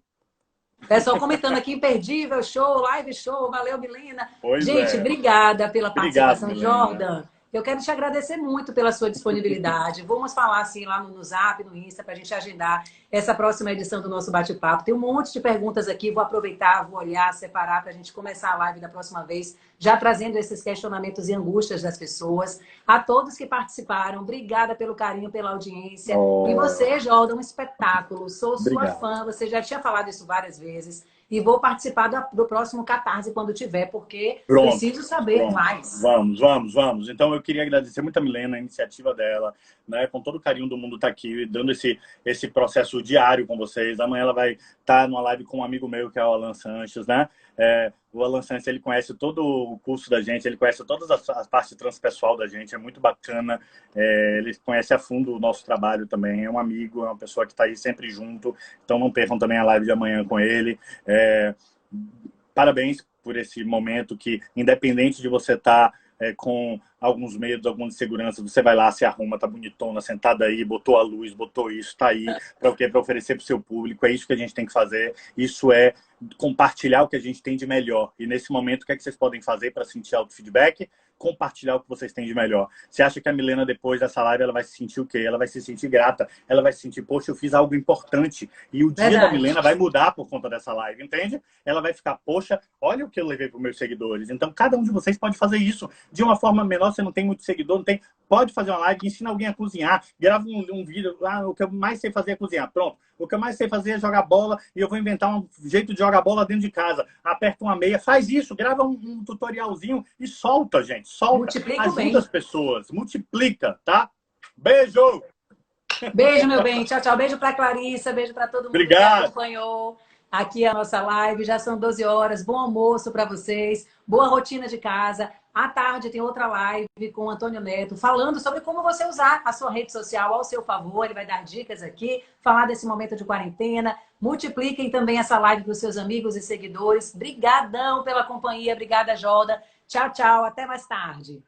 Pessoal comentando aqui, imperdível show, live show, valeu, Milena. Pois Gente, é. obrigada pela Obrigado, participação. Milena. Jordan, eu quero te agradecer muito pela sua disponibilidade. Vamos falar assim lá no Zap, no Insta, para a gente agendar essa próxima edição do nosso bate-papo. Tem um monte de perguntas aqui, vou aproveitar, vou olhar, separar para a gente começar a live da próxima vez, já trazendo esses questionamentos e angústias das pessoas. A todos que participaram, obrigada pelo carinho, pela audiência. E você, Jordan, um espetáculo. Sou sua fã, você já tinha falado isso várias vezes. E vou participar do próximo Catarse quando tiver, porque preciso saber mais. Vamos. Então, eu queria agradecer muito a Milena, a iniciativa dela, né? Com todo o carinho do mundo tá aqui, dando esse processo diário com vocês. Amanhã ela vai estar numa live com um amigo meu, que é o Alan Sanches, né? O Alan Sanches, ele conhece todo o curso da gente, ele conhece todas as partes transpessoal da gente, é muito bacana. Ele conhece a fundo o nosso trabalho também, é um amigo, é uma pessoa que está aí sempre junto. Então, não percam também a live de amanhã com ele. Parabéns por esse momento que, independente de você estar com alguns medos, algumas inseguranças, você vai lá, se arruma, tá bonitona, sentada aí, botou a luz, botou isso, tá aí, para o quê? Para oferecer para o seu público. É isso que a gente tem que fazer. Isso é compartilhar o que a gente tem de melhor. E nesse momento, o que é que vocês podem fazer para sentir auto-feedback? Compartilhar o que vocês têm de melhor. Você acha que a Milena, depois dessa live, ela vai se sentir o quê? Ela vai se sentir grata, ela vai se sentir, poxa, eu fiz algo importante. E o dia da Milena vai mudar por conta dessa live, entende? Ela vai ficar, poxa, olha o que eu levei para os meus seguidores. Então, cada um de vocês pode fazer isso de uma forma menor. Você não tem muito seguidor, não tem... Pode fazer uma live, ensina alguém a cozinhar, grava um vídeo. O que eu mais sei fazer é cozinhar. Pronto. O que eu mais sei fazer é jogar bola e eu vou inventar um jeito de jogar bola dentro de casa. Aperta uma meia, faz isso, grava um tutorialzinho e solta, gente. Solta. Multiplica Ajuda bem. as pessoas. Multiplica, tá? Beijo! Beijo, meu bem. Tchau, tchau. Beijo para Clarissa, beijo para todo mundo que acompanhou aqui a nossa live. Já são 12 horas. Bom almoço para vocês. Boa rotina de casa. À tarde tem outra live com o Antônio Neto, falando sobre como você usar a sua rede social ao seu favor. Ele vai dar dicas aqui, falar desse momento de quarentena. Multipliquem também essa live para os seus amigos e seguidores. Brigadão pela companhia. Obrigada, Joda. Tchau, tchau. Até mais tarde.